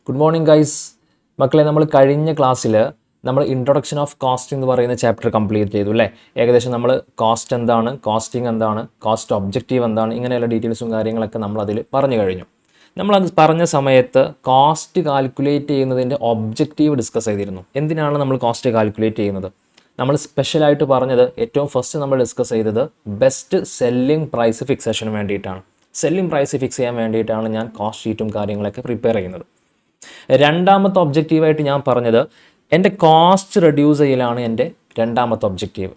Good morning guys. മക്കളെ, നമ്മൾ കഴിഞ്ഞ ക്ലാസ്സിൽ നമ്മൾ ഇൻട്രൊഡക്ഷൻ ഓഫ് കോസ്റ്റ് എന്ന് പറയുന്ന ചാപ്റ്റർ കംപ്ലീറ്റ് ചെയ്തു അല്ലേ. ഏകദേശം നമ്മൾ കോസ്റ്റ് എന്താണ്, കോസ്റ്റിംഗ് എന്താണ്, കോസ്റ്റ് ഒബ്ജക്റ്റീവ് എന്താണ്, ഇങ്ങനെയുള്ള ഡീറ്റെയിൽസും കാര്യങ്ങളൊക്കെ നമ്മൾ അതിൽ പറഞ്ഞു കഴിഞ്ഞു. നമ്മളത് പറഞ്ഞ സമയത്ത് കോസ്റ്റ് കാൽക്കുലേറ്റ് ചെയ്യുന്നതിൻ്റെ ഒബ്ജക്റ്റീവ് ഡിസ്കസ് ചെയ്തിരുന്നു. എന്തിനാണ് നമ്മൾ കോസ്റ്റ് കാൽക്കുലേറ്റ് ചെയ്യുന്നത്? നമ്മൾ സ്പെഷ്യലായിട്ട് പറഞ്ഞത് ഏറ്റവും ഫസ്റ്റ് നമ്മൾ ഡിസ്കസ് ചെയ്തത് ബെസ്റ്റ് സെല്ലിംഗ് പ്രൈസ് ഫിക്സേഷന് വേണ്ടിയിട്ടാണ്. സെല്ലിംഗ് പ്രൈസ് ഫിക്സ് ചെയ്യാൻ വേണ്ടിയിട്ടാണ് ഞാൻ കോസ്റ്റ് ഷീറ്റും കാര്യങ്ങളൊക്കെ പ്രിപ്പയർ ചെയ്യുന്നത്. രണ്ടാമത്തെ ഒബ്ജക്റ്റീവായിട്ട് ഞാൻ പറഞ്ഞത് എൻ്റെ കോസ്റ്റ് റെഡ്യൂസ് ചെയ്യലാണ് എൻ്റെ രണ്ടാമത്തെ ഒബ്ജക്റ്റീവ്.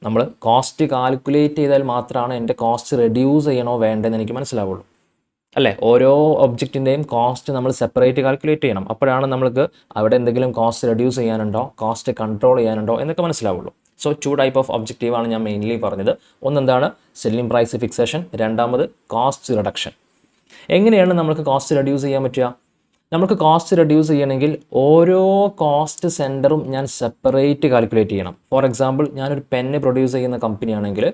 നമ്മൾ കോസ്റ്റ് കാൽക്കുലേറ്റ് ചെയ്താൽ മാത്രമാണ് എൻ്റെ കോസ്റ്റ് റെഡ്യൂസ് ചെയ്യണോ വേണ്ടതെന്ന് എനിക്ക് മനസ്സിലാവുള്ളൂ അല്ലേ. ഓരോ ഒബ്ജക്റ്റിൻ്റെയും കോസ്റ്റ് നമ്മൾ സെപ്പറേറ്റ് കാൽക്കുലേറ്റ് ചെയ്യണം. അപ്പോഴാണ് നമ്മൾക്ക് അവിടെ എന്തെങ്കിലും കോസ്റ്റ് റെഡ്യൂസ് ചെയ്യാനുണ്ടോ, കോസ്റ്റ് കൺട്രോൾ ചെയ്യാനുണ്ടോ എന്നൊക്കെ മനസ്സിലാവുള്ളൂ. സോ 2 ടൈപ്പ് ഓഫ് ഒബ്ജക്റ്റീവാണ് ഞാൻ മെയിൻലി പറഞ്ഞത്. ഒന്നെന്താണ് സെല്ലിംഗ് പ്രൈസ് ഫിക്സേഷൻ, രണ്ടാമത് കോസ്റ്റ് റിഡക്ഷൻ. എങ്ങനെയാണ് നമുക്ക് കോസ്റ്റ് റെഡ്യൂസ് ചെയ്യാൻ പറ്റുക? നമുക്ക് കോസ്റ്റ് റെഡ്യൂസ് ചെയ്യണമെങ്കിൽ ഓരോ കോസ്റ്റ് സെൻറ്ററും ഞാൻ സെപ്പറേറ്റ് കാൽക്കുലേറ്റ് ചെയ്യണം. ഫോർ എക്സാമ്പിൾ, ഞാനൊരു പെന്ന് പ്രൊഡ്യൂസ് ചെയ്യുന്ന കമ്പനിയാണെങ്കിൽ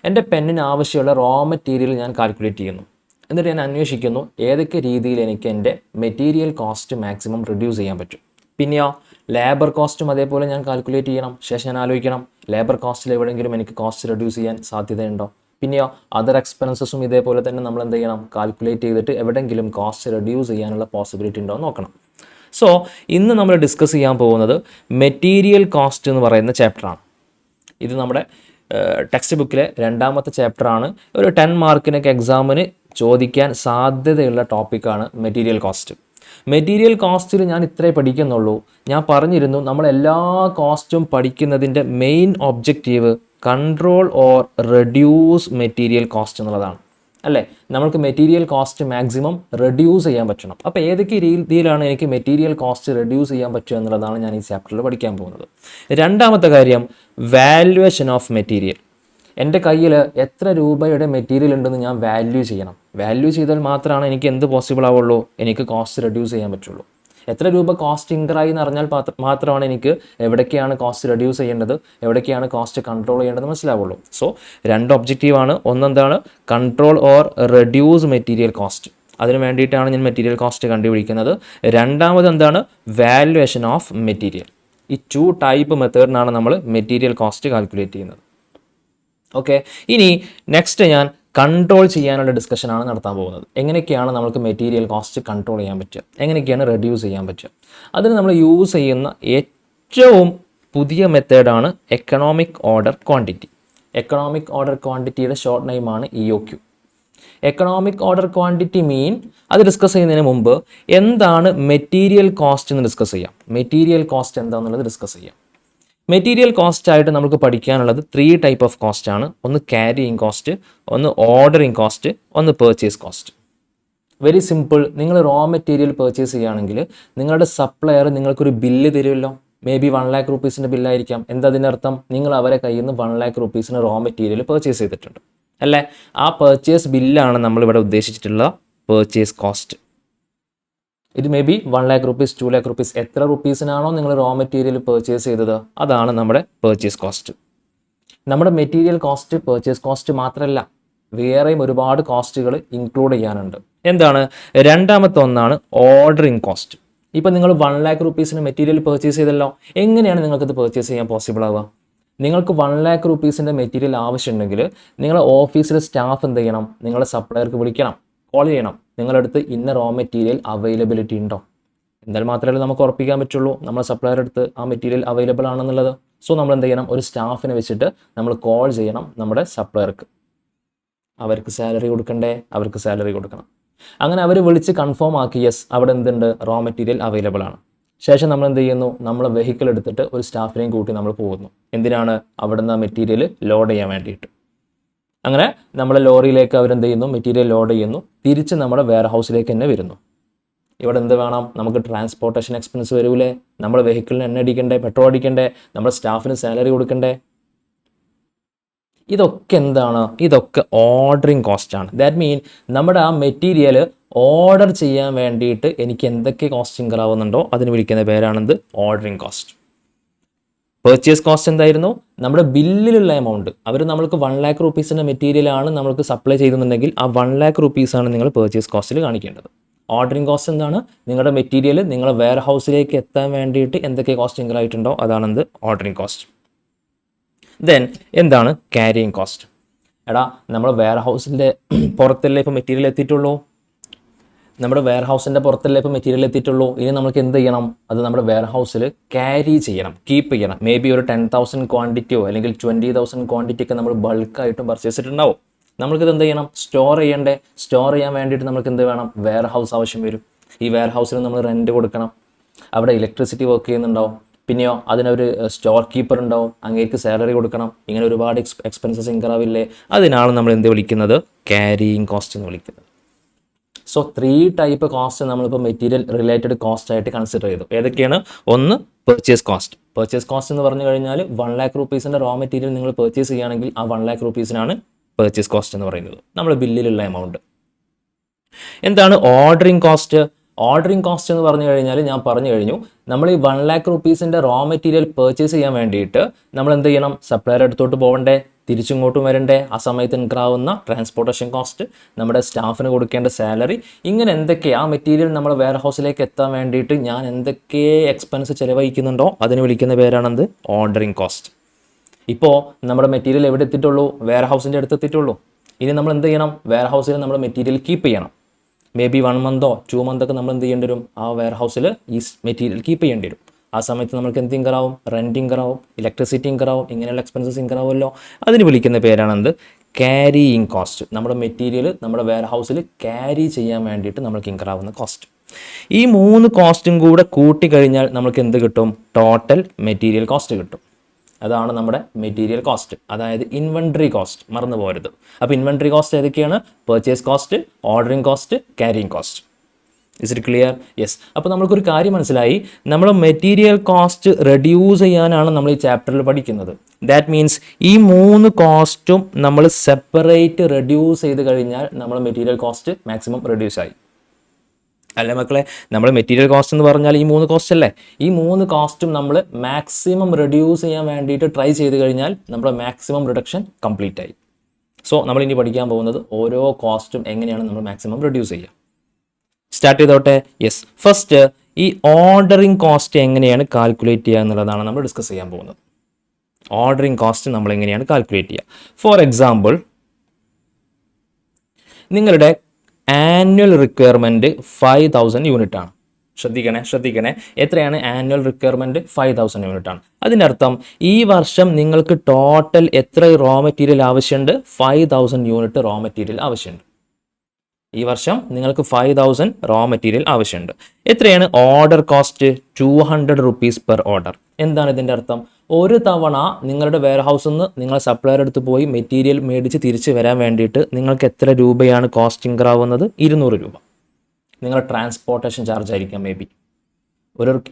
എൻ്റെ പെന്നിന് ആവശ്യമുള്ള റോ മെറ്റീരിയൽ ഞാൻ കാൽക്കുലേറ്റ് ചെയ്യുന്നു. എന്നിട്ട് ഞാൻ അന്വേഷിക്കുന്നു ഏതൊക്കെ രീതിയിൽ എനിക്ക് എൻ്റെ മെറ്റീരിയൽ കോസ്റ്റ് മാക്സിമം റെഡ്യൂസ് ചെയ്യാൻ പറ്റും. പിന്നെയോ ലേബർ കോസ്റ്റും അതേപോലെ ഞാൻ കാൽക്കുലേറ്റ് ചെയ്യണം. ശേഷം ഞാൻ ആലോചിക്കണം ലേബർ കോസ്റ്റിൽ എവിടെയെങ്കിലും എനിക്ക് കോസ്റ്റ് റെഡ്യൂസ് ചെയ്യാൻ സാധ്യതയുണ്ടോ. പിന്നെയോ അതർ എക്സ്പെൻസസും ഇതേപോലെ തന്നെ നമ്മൾ എന്ത് ചെയ്യണം, കാൽക്കുലേറ്റ് ചെയ്തിട്ട് എവിടെയെങ്കിലും കോസ്റ്റ് റെഡ്യൂസ് ചെയ്യാനുള്ള പോസിബിലിറ്റി ഉണ്ടോ എന്ന് നോക്കണം. സോ ഇന്ന് നമ്മൾ ഡിസ്കസ് ചെയ്യാൻ പോകുന്നത് മെറ്റീരിയൽ കോസ്റ്റ് എന്ന് പറയുന്ന ചാപ്റ്ററാണ്. ഇത് നമ്മുടെ ടെക്സ്റ്റ് ബുക്കിലെ രണ്ടാമത്തെ ചാപ്റ്ററാണ്. ഒരു 10 മാർക്കിനൊക്കെ എക്സാമിന് ചോദിക്കാൻ സാധ്യതയുള്ള ടോപ്പിക്കാണ് മെറ്റീരിയൽ കോസ്റ്റ്. മെറ്റീരിയൽ കോസ്റ്റിൽ ഞാൻ ഇത്രേ പഠിക്കുന്നുള്ളൂ. ഞാൻ പറഞ്ഞിരുന്നു നമ്മളെല്ലാ കോസ്റ്റും പഠിക്കുന്നതിൻ്റെ main objective control or reduce material cost എന്നുള്ളതാണ് അല്ലേ. നമ്മൾക്ക് മെറ്റീരിയൽ കോസ്റ്റ് മാക്സിമം റെഡ്യൂസ് ചെയ്യാൻ പറ്റണം. അപ്പോൾ ഏതൊക്കെ രീതിയിലാണ് എനിക്ക് മെറ്റീരിയൽ കോസ്റ്റ് റെഡ്യൂസ് ചെയ്യാൻ പറ്റുക എന്നുള്ളതാണ് ഞാൻ ഈ ചാപ്റ്ററിൽ പഠിക്കാൻ പോകുന്നത്. രണ്ടാമത്തെ കാര്യം വാല്യുവേഷൻ ഓഫ് മെറ്റീരിയൽ. എൻ്റെ കയ്യിൽ എത്ര രൂപയുടെ മെറ്റീരിയൽ ഉണ്ടെന്ന് ഞാൻ വാല്യൂ ചെയ്യണം. വാല്യൂ ചെയ്താൽ മാത്രമാണ് എനിക്ക് എന്ത് പോസിബിൾ ആവുള്ളൂ, എനിക്ക് കോസ്റ്റ് റെഡ്യൂസ് ചെയ്യാൻ പറ്റുള്ളൂ. എത്ര രൂപ കോസ്റ്റ് ഇൻക്രായി എന്ന് അറിഞ്ഞാൽ മാത്രമാണ് എനിക്ക് എവിടേക്കാണ് കോസ്റ്റ് റെഡ്യൂസ് ചെയ്യേണ്ടത്, എവിടേക്കാണ് കോസ്റ്റ് കൺട്രോൾ ചെയ്യേണ്ടത് മനസ്സിലാവുള്ളൂ. സോ 2 ഒബ്ജക്റ്റീവാണ്. ഒന്നെന്താണ് control or reduce material cost, അതിന് വേണ്ടിയിട്ടാണ് ഞാൻ മെറ്റീരിയൽ കോസ്റ്റ് കണ്ടുപിടിക്കുന്നത്. രണ്ടാമത് എന്താണ് വാല്യുവേഷൻ ഓഫ് മെറ്റീരിയൽ. ഈ 2 ടൈപ്പ് മെത്തേഡിനാണ് നമ്മൾ മെറ്റീരിയൽ കോസ്റ്റ് കാൽക്കുലേറ്റ് ചെയ്യുന്നത്. ഓക്കെ, ഇനി നെക്സ്റ്റ് ഞാൻ കൺട്രോൾ ചെയ്യാനുള്ള ഡിസ്കഷനാണ് നടത്താൻ പോകുന്നത്. എങ്ങനെയൊക്കെയാണ് നമുക്ക് മെറ്റീരിയൽ കോസ്റ്റ് കൺട്രോൾ ചെയ്യാൻ പറ്റുക, എങ്ങനെയൊക്കെയാണ് റെഡ്യൂസ് ചെയ്യാൻ പറ്റുക. അതിന് നമ്മൾ യൂസ് ചെയ്യുന്ന ഏറ്റവും പുതിയ മെത്തേഡാണ് economic order quantity. Economic order ക്വാണ്ടിറ്റിയുടെ ഷോർട്ട് നെയിമാണ് EOQ. Economic order quantity mean, അത് ഡിസ്കസ് ചെയ്യുന്നതിന് മുമ്പ് എന്താണ് മെറ്റീരിയൽ കോസ്റ്റ് എന്ന് ഡിസ്കസ് ചെയ്യാം. മെറ്റീരിയൽ കോസ്റ്റ് എന്താണെന്നുള്ളത് ഡിസ്കസ് ചെയ്യാം. മെറ്റീരിയൽ കോസ്റ്റ് ആയിട്ട് നമുക്ക് പഠിക്കാനുള്ളത് 3 ടൈപ്പ് ഓഫ് കോസ്റ്റ് ആണ്. ഒന്ന് ക്യാരിയിങ് കോസ്റ്റ്, ഒന്ന് ഓർഡറിങ് കോസ്റ്റ്, ഒന്ന് പർച്ചേസ് കോസ്റ്റ്. Very simple. നിങ്ങൾ റോ മെറ്റീരിയൽ പർച്ചേസ് ചെയ്യുകയാണെങ്കിൽ നിങ്ങളുടെ സപ്ലയർ നിങ്ങൾക്കൊരു ബില്ല് തരുമല്ലോ. മേ ബി 1 lakh rupees ബില്ലായിരിക്കാം. എന്തതിനർത്ഥം? നിങ്ങൾ അവരെ കയ്യിൽ നിന്ന് 1 lakh rupees raw material purchase ചെയ്തിട്ടുണ്ട് അല്ലേ. ആ പർച്ചേസ് ബില്ലാണ് നമ്മളിവിടെ ഉദ്ദേശിച്ചിട്ടുള്ള പർച്ചേസ് കോസ്റ്റ്. ഇത് may B 1 lakh rupees, 2 lakh rupees, എത്ര റുപ്പീസിനാണോ നിങ്ങൾ റോ മെറ്റീരിയൽ പർച്ചേസ് ചെയ്തത് അതാണ് നമ്മുടെ പർച്ചേസ് കോസ്റ്റ്. നമ്മുടെ മെറ്റീരിയൽ കോസ്റ്റ് പർച്ചേസ് കോസ്റ്റ് മാത്രമല്ല, വേറെയും ഒരുപാട് കോസ്റ്റുകൾ ഇൻക്ലൂഡ് ചെയ്യാനുണ്ട്. എന്താണ്? രണ്ടാമത്തെ ഒന്നാണ് ഓർഡറിങ് കോസ്റ്റ്. ഇപ്പം നിങ്ങൾ 1 lakh rupees മെറ്റീരിയൽ പർച്ചേസ് ചെയ്തല്ലോ, എങ്ങനെയാണ് നിങ്ങൾക്കത് പർച്ചേസ് ചെയ്യാൻ പോസിബിൾ ആവുക? നിങ്ങൾക്ക് 1 lakh rupees മെറ്റീരിയൽ ആവശ്യമുണ്ടെങ്കിൽ നിങ്ങളുടെ ഓഫീസിലെ സ്റ്റാഫ് എന്ത് ചെയ്യണം? നിങ്ങളുടെ സപ്ലയർക്ക് വിളിക്കണം, കോൾ ചെയ്യണം, നിങ്ങളുടെ അടുത്ത് ഇന്ന റോ മെറ്റീരിയൽ അവൈലബിലിറ്റി ഉണ്ടോ. എന്നാൽ മാത്രമേ നമുക്ക് ഉറപ്പിക്കാൻ പറ്റുള്ളൂ നമ്മുടെ സപ്ലയർ അടുത്ത് ആ മെറ്റീരിയൽ അവൈലബിൾ ആണെന്നുള്ളത്. സോ നമ്മൾ എന്ത് ചെയ്യണം? ഒരു സ്റ്റാഫിനെ വെച്ചിട്ട് നമ്മൾ കോൾ ചെയ്യണം നമ്മുടെ സപ്ലയർക്ക്. അവർക്ക് സാലറി കൊടുക്കണ്ടേ? അവർക്ക് സാലറി കൊടുക്കണം. അങ്ങനെ അവർ വിളിച്ച് കൺഫേം ആക്കി യെസ് അവിടെ എന്തുണ്ട്, റോ മെറ്റീരിയൽ അവൈലബിൾ ആണ്. ശേഷം നമ്മൾ എന്ത് ചെയ്യുന്നു? നമ്മളെ വെഹിക്കിൾ എടുത്തിട്ട് ഒരു സ്റ്റാഫിനെയും കൂട്ടി നമ്മൾ പോകുന്നു. എന്തിനാണ്? അവിടെ നിന്ന് മെറ്റീരിയൽ ലോഡ് ചെയ്യാൻ വേണ്ടിയിട്ട്. അങ്ങനെ നമ്മളെ ലോറിയിലേക്ക് അവരെന്ത് ചെയ്യുന്നു? മെറ്റീരിയൽ ലോഡ് ചെയ്യുന്നു. തിരിച്ച് നമ്മുടെ വെയർ ഹൗസിലേക്ക് തന്നെ വരുന്നു. ഇവിടെ എന്ത് വേണം? നമുക്ക് ട്രാൻസ്പോർട്ടേഷൻ എക്സ്പെൻസ് വരൂലേ, നമ്മുടെ വെഹിക്കിളിന് എണ്ണ അടിക്കണ്ടേ, പെട്രോൾ അടിക്കണ്ടേ, നമ്മുടെ സ്റ്റാഫിന് സാലറി കൊടുക്കണ്ടേ. ഇതൊക്കെ എന്താണ്? ഇതൊക്കെ ഓർഡറിങ് കോസ്റ്റാണ്. ദാറ്റ് മീൻ നമ്മുടെ ആ മെറ്റീരിയൽ ഓർഡർ ചെയ്യാൻ വേണ്ടിയിട്ട് എനിക്ക് എന്തൊക്കെ കോസ്റ്റ് ഇൻകർ ആവുന്നുണ്ടോ അതിന് വിളിക്കുന്ന പേരാണെന്ത്? Ordering cost. പർച്ചേസ് കോസ്റ്റ് എന്തായിരുന്നു? നമ്മുടെ ബില്ലിലുള്ള എമൗണ്ട്. അവർ നമ്മൾക്ക് 1 lakh rupees മെറ്റീരിയലാണ് നമ്മൾക്ക് സപ്ലൈ ചെയ്യുന്നുണ്ടെങ്കിൽ ആ 1 lakh rupees ആണ് നിങ്ങൾ പർച്ചേസ് കോസ്റ്റിൽ കാണിക്കേണ്ടത്. ഓർഡറിങ് കോസ്റ്റ് എന്താണ്? നിങ്ങളുടെ മെറ്റീരിയൽ നിങ്ങളുടെ വെയർ ഹൗസിലേക്ക് എത്താൻ വേണ്ടിയിട്ട് എന്തൊക്കെ കോസ്റ്റ് ഇൻക്ലൂഡ് ആയിട്ടുണ്ടോ അതാണ് എന്ത്? Ordering cost. ദെൻ എന്താണ് ക്യാരിയിങ് കോസ്റ്റ്? എടാ നമ്മൾ വെയർ ഹൗസിൻ്റെ പുറത്തല്ലേ ഇപ്പോൾ മെറ്റീരിയൽ എത്തിയിട്ടുള്ളൂ, നമ്മുടെ വെയർ ഹൗസിൻ്റെ പുറത്തല്ലേ ഇപ്പോൾ മെറ്റീരിയൽ എത്തിയിട്ടുള്ളൂ. ഇനി നമുക്ക് എന്ത് ചെയ്യണം? അത് നമ്മുടെ വെയർ ഹൗസിൽ ക്യാരി ചെയ്യണം, കീപ്പ് ചെയ്യണം. മേ ബി ഒരു 10,000 ക്വാണ്ടിറ്റിയോ അല്ലെങ്കിൽ 20,000 ക്വാണ്ടിറ്റി ഒക്കെ നമ്മൾ ബൾക്കായിട്ടും പർച്ചേസ് ചെയ്തിട്ടുണ്ടാവും. നമുക്കിത് എന്ത് ചെയ്യണം? സ്റ്റോർ ചെയ്യണ്ടേ? സ്റ്റോർ ചെയ്യാൻ വേണ്ടിയിട്ട് നമുക്ക് എന്ത് വേണം? വെയർ ഹൗസ് ആവശ്യം വരും. ഈ വെയർ ഹൗസിന് നമ്മൾ റെൻറ്റ് കൊടുക്കണം, അവിടെ ഇലക്ട്രിസിറ്റി വർക്ക് ചെയ്യുന്നുണ്ടാവും, പിന്നെയോ അതിനൊരു സ്റ്റോർ കീപ്പർ ഉണ്ടാവും, അങ്ങേക്ക് സാലറി കൊടുക്കണം. ഇങ്ങനെ ഒരുപാട് എക്സ്പെൻസസ് ഇൻകറാവില്ലേ? അതിനാണ് നമ്മൾ എന്ത് വിളിക്കുന്നത്? ക്യാരിയിങ് കോസ്റ്റ് എന്ന് വിളിക്കുന്നത്. സോ 3 ടൈപ്പ് കോസ്റ്റ് നമ്മളിപ്പോൾ മെറ്റീരിയൽ റിലേറ്റഡ് കോസ്റ്റ് ആയിട്ട് കൺസിഡർ ചെയ്തു. ഏതൊക്കെയാണ്? ഒന്ന് പർച്ചേസ് കോസ്റ്റ്. പർച്ചേസ് കോസ്റ്റ് എന്ന് പറഞ്ഞു കഴിഞ്ഞാൽ 1 lakh rupeesൻ്റെ റോ മെറ്റീരിയൽ നിങ്ങൾ പർച്ചേസ് ചെയ്യുകയാണെങ്കിൽ ആ 1 lakh rupeesനാണ് പർച്ചേസ് കോസ്റ്റ് എന്ന് പറയുന്നത്, നമ്മുടെ ബില്ലിലുള്ള എമൗണ്ട്. എന്താണ് ഓർഡറിങ് കോസ്റ്റ്? ഓർഡറിങ് കോസ്റ്റ് എന്ന് പറഞ്ഞു കഴിഞ്ഞാൽ ഞാൻ പറഞ്ഞു കഴിഞ്ഞു, നമ്മൾ ഈ 1 lakh rupeesൻ്റെ റോ മെറ്റീരിയൽ പർച്ചേസ് ചെയ്യാൻ വേണ്ടിയിട്ട് നമ്മൾ എന്ത് ചെയ്യണം? സപ്ലയർ അടുത്തോട്ട് പോകണ്ടേ, തിരിച്ചിങ്ങോട്ടും വരണ്ടേ, ആ സമയത്ത് ഇൻക്രാവുന്ന ട്രാൻസ്പോർട്ടേഷൻ കോസ്റ്റ്, നമ്മുടെ സ്റ്റാഫിന് കൊടുക്കേണ്ട സാലറി, ഇങ്ങനെ എന്തൊക്കെ ആ മെറ്റീരിയൽ നമ്മുടെ വെയർ ഹൗസിലേക്ക് എത്താൻ വേണ്ടിയിട്ട് ഞാൻ എന്തൊക്കെ എക്സ്പെൻസ് ചിലവഴിക്കുന്നുണ്ടോ അതിന് വിളിക്കുന്ന പേരാണെന്ത്? Ordering cost. ഇപ്പോൾ നമ്മുടെ മെറ്റീരിയൽ എവിടെ എത്തിയിട്ടുള്ളൂ? വെയർ ഹൗസിൻ്റെ അടുത്ത് എത്തിയിട്ടുള്ളൂ. ഇനി നമ്മൾ എന്ത് ചെയ്യണം? വെയർ ഹൗസിൽ നമ്മുടെ മെറ്റീരിയൽ കീപ്പ് ചെയ്യണം. മേ ബി 1 month 2 month ഒക്കെ നമ്മൾ എന്ത് ചെയ്യേണ്ടി വരും? ആ വെയർ ഹൗസിൽ ഈ മെറ്റീരിയൽ കീപ്പ് ചെയ്യേണ്ടി വരും. ആ സമയത്ത് നമുക്ക് എന്ത് ഇൻകറാവും? റെൻറ്റ് ഇൻകറാവും, ഇലക്ട്രിസിറ്റി ഇൻകറാവും, ഇങ്ങനെയുള്ള എക്സ്പെൻസസ് ഇൻകറാവുമല്ലോ. അതിന് വിളിക്കുന്ന പേരാണെന്ത്? Carrying cost. നമ്മുടെ മെറ്റീരിയൽ നമ്മുടെ വെയർ ഹൗസിൽ ക്യാരി ചെയ്യാൻ വേണ്ടിയിട്ട് നമ്മൾക്ക് ഇൻകറാവുന്ന കോസ്റ്റ്. ഈ 3 കോസ്റ്റും കൂടെ കൂട്ടിക്കഴിഞ്ഞാൽ നമുക്ക് എന്ത് കിട്ടും? ടോട്ടൽ മെറ്റീരിയൽ കോസ്റ്റ് കിട്ടും. അതാണ് നമ്മുടെ മെറ്റീരിയൽ കോസ്റ്റ്, അതായത് ഇൻവെൻട്രി കോസ്റ്റ്. മറന്നു പോകരുത്. അപ്പോൾ ഇൻവെൻട്രി കോസ്റ്റ് ഏതൊക്കെയാണ്? Purchase cost, ordering cost, carrying cost. Is it clear? Yes. അപ്പോൾ നമുക്കൊരു കാര്യം മനസ്സിലായി, നമ്മൾ മെറ്റീരിയൽ കോസ്റ്റ് റെഡ്യൂസ് ചെയ്യാനാണ് നമ്മൾ ഈ ചാപ്റ്ററിൽ പഠിക്കുന്നത്. ദാറ്റ് മീൻസ് ഈ 3 കോസ്റ്റും നമ്മൾ സെപ്പറേറ്റ് റെഡ്യൂസ് ചെയ്ത് കഴിഞ്ഞാൽ നമ്മൾ മെറ്റീരിയൽ കോസ്റ്റ് മാക്സിമം റെഡ്യൂസ് ആയി. അല്ലേ മക്കളെ? നമ്മൾ മെറ്റീരിയൽ കോസ്റ്റ് എന്ന് പറഞ്ഞാൽ ഈ 3 കോസ്റ്റ് അല്ലേ? ഈ 3 കോസ്റ്റും നമ്മൾ മാക്സിമം റെഡ്യൂസ് ചെയ്യാൻ വേണ്ടിയിട്ട് ട്രൈ ചെയ്ത് കഴിഞ്ഞാൽ നമ്മുടെ മാക്സിമം റിഡക്ഷൻ കംപ്ലീറ്റ് ആയി. സോ നമ്മൾ ഇനി പഠിക്കാൻ പോകുന്നത് ഓരോ കോസ്റ്റും എങ്ങനെയാണ് നമ്മൾ മാക്സിമം റെഡ്യൂസ് ചെയ്യുക. സ്റ്റാർട്ട് ചെയ്തോട്ടെ? യെസ്. ഫസ്റ്റ് ഈ ഓർഡറിങ് കോസ്റ്റ് എങ്ങനെയാണ് കാൽക്കുലേറ്റ് ചെയ്യുക എന്നുള്ളതാണ് നമ്മൾ ഡിസ്കസ് ചെയ്യാൻ പോകുന്നത്. ഓർഡറിങ് കോസ്റ്റ് നമ്മൾ എങ്ങനെയാണ് കാൽക്കുലേറ്റ് ചെയ്യുക? ഫോർ എക്സാമ്പിൾ, നിങ്ങളുടെ ആനുവൽ റിക്വയർമെൻറ്റ് 5,000 യൂണിറ്റ് ആണ്. ശ്രദ്ധിക്കണേ. എത്രയാണ് ആനുവൽ റിക്വയർമെൻറ്റ്? 5,000 യൂണിറ്റ് ആണ്. അതിൻ്റെ അർത്ഥം ഈ വർഷം നിങ്ങൾക്ക് ടോട്ടൽ എത്ര റോ മെറ്റീരിയൽ ആവശ്യമുണ്ട്? 5,000 യൂണിറ്റ് റോ മെറ്റീരിയൽ ആവശ്യമുണ്ട്. ഈ വർഷം നിങ്ങൾക്ക് 5,000 റോ മെറ്റീരിയൽ ആവശ്യമുണ്ട്. എത്രയാണ് order cost? 200 rupees per order. എന്താണ് ഇതിൻ്റെ അർത്ഥം? ഒരു തവണ നിങ്ങളുടെ വെയർ ഹൗസിൽ നിന്ന് നിങ്ങൾ സപ്ലയർ അടുത്ത് പോയി മെറ്റീരിയൽ മേടിച്ച് തിരിച്ച് വരാൻ വേണ്ടിയിട്ട് നിങ്ങൾക്ക് എത്ര രൂപയാണ് കോസ്റ്റ് ഇൻക്രാവുന്നത്? 200 രൂപ. നിങ്ങളുടെ ട്രാൻസ്പോർട്ടേഷൻ ചാർജ് ആയിരിക്കാം മേ ബി.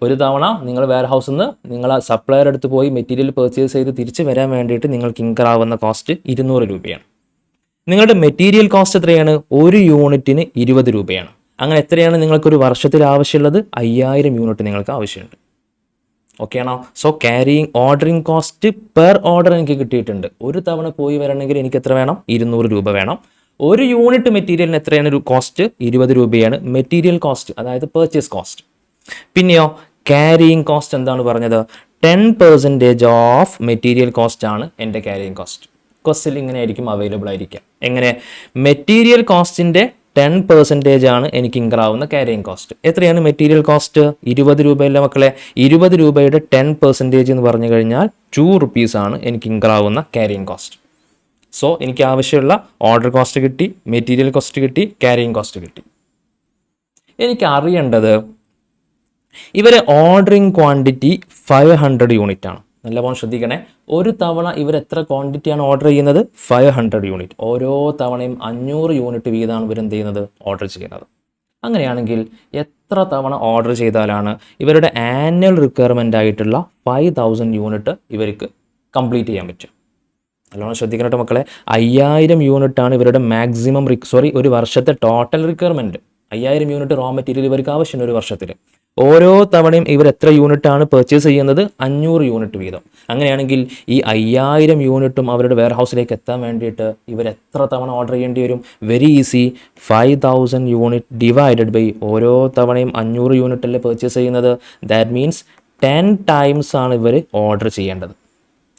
ഒരു തവണ നിങ്ങൾ വെയർ ഹൗസിൽ നിന്ന് നിങ്ങൾ സപ്ലയർ അടുത്ത് പോയി മെറ്റീരിയൽ പർച്ചേസ് ചെയ്ത് തിരിച്ച് വരാൻ വേണ്ടിയിട്ട് നിങ്ങൾക്ക് ഇൻക്രാവുന്ന കോസ്റ്റ് 200 രൂപയാണ്. നിങ്ങളുടെ മെറ്റീരിയൽ കോസ്റ്റ് എത്രയാണ്? ഒരു യൂണിറ്റിന് 20 രൂപയാണ്. അങ്ങനെ എത്രയാണ് നിങ്ങൾക്കൊരു വർഷത്തിൽ ആവശ്യമുള്ളത്? 5,000 യൂണിറ്റ് നിങ്ങൾക്ക് ആവശ്യമുണ്ട്. ഓക്കെ ആണോ? So carrying ordering cost per order എനിക്ക് കിട്ടിയിട്ടുണ്ട്. ഒരു തവണ പോയി വരണമെങ്കിൽ എനിക്ക് എത്ര വേണം? 200 രൂപ വേണം. ഒരു യൂണിറ്റ് മെറ്റീരിയലിന് എത്രയാണ് ഒരു കോസ്റ്റ്? 20 രൂപയാണ് മെറ്റീരിയൽ കോസ്റ്റ്, അതായത് പർച്ചേസ് കോസ്റ്റ്. പിന്നെയോ ക്യാരിയിങ് കോസ്റ്റ് എന്താണ് പറഞ്ഞത്? 10% ഓഫ് മെറ്റീരിയൽ കോസ്റ്റ് ആണ് എൻ്റെ ക്യാരിയിങ് കോസ്റ്റ്. ക്വസ്റ്റിൽ ഇങ്ങനെ ആയിരിക്കും അവൈലബിൾ ആയിരിക്കാം. എങ്ങനെ? മെറ്റീരിയൽ കോസ്റ്റിൻ്റെ 10% ആണ് എനിക്ക് ഇൻക്രാവുന്ന ക്യാരിയിങ് കോസ്റ്റ്. എത്രയാണ് മെറ്റീരിയൽ കോസ്റ്റ്? 20 രൂപയല്ലേ മക്കളെ? 20 രൂപയുടെ 10% എന്ന് പറഞ്ഞു കഴിഞ്ഞാൽ 2 rupees ആണ് എനിക്ക് ഇൻക്രാവുന്ന ക്യാരിയിങ് കോസ്റ്റ്. സോ എനിക്ക് ആവശ്യമുള്ള ഓർഡർ കോസ്റ്റ് കിട്ടി, മെറ്റീരിയൽ കോസ്റ്റ് കിട്ടി, ക്യാരിയിങ് കോസ്റ്റ് കിട്ടി. എനിക്ക് അറിയേണ്ടത് ഇവരെ ഓർഡറിങ് ക്വാണ്ടിറ്റി 500 യൂണിറ്റ് ആണ്. നല്ലപോലെ ശ്രദ്ധിക്കണേ. ഒരു തവണ ഇവർ എത്ര ക്വാണ്ടിറ്റിയാണ് ഓർഡർ ചെയ്യുന്നത്? 500 യൂണിറ്റ്. ഓരോ തവണയും 500 യൂണിറ്റ് വീതമാണ് ഇവരെന്ത് ചെയ്യുന്നത്? ഓർഡർ ചെയ്യുന്നത്. അങ്ങനെയാണെങ്കിൽ എത്ര തവണ ഓർഡർ ചെയ്താലാണ് ഇവരുടെ ആനുവൽ റിക്വയർമെൻ്റ് ആയിട്ടുള്ള 5,000 യൂണിറ്റ് ഇവർക്ക് കംപ്ലീറ്റ് ചെയ്യാൻ പറ്റും? നല്ലോണം ശ്രദ്ധിക്കട്ടെ മക്കളെ. 5,000 യൂണിറ്റാണ് ഇവരുടെ മാക്സിമം ഒരു വർഷത്തെ total requirement. 5,000 unit raw material ഇവർക്ക് ആവശ്യമുണ്ട് ഒരു വർഷത്തിൽ. ഓരോ തവണയും ഇവർ എത്ര യൂണിറ്റാണ് പർച്ചേസ് ചെയ്യുന്നത്? 500 യൂണിറ്റ് വീതം. അങ്ങനെയാണെങ്കിൽ ഈ 5000 യൂണിറ്റും അവരുടെ വെയർ ഹൗസിലേക്ക് എത്താൻ വേണ്ടിയിട്ട് ഇവർ എത്ര തവണ ഓർഡർ ചെയ്യേണ്ടി വരും? Very easy. 5000 unit divided by ഓരോ തവണയും 500 യൂണിറ്റ് അല്ലേ പർച്ചേസ് ചെയ്യുന്നത്. ദാറ്റ് മീൻസ് 10 ടൈംസ് ആണ് ഇവർ ഓർഡർ ചെയ്യേണ്ടത്.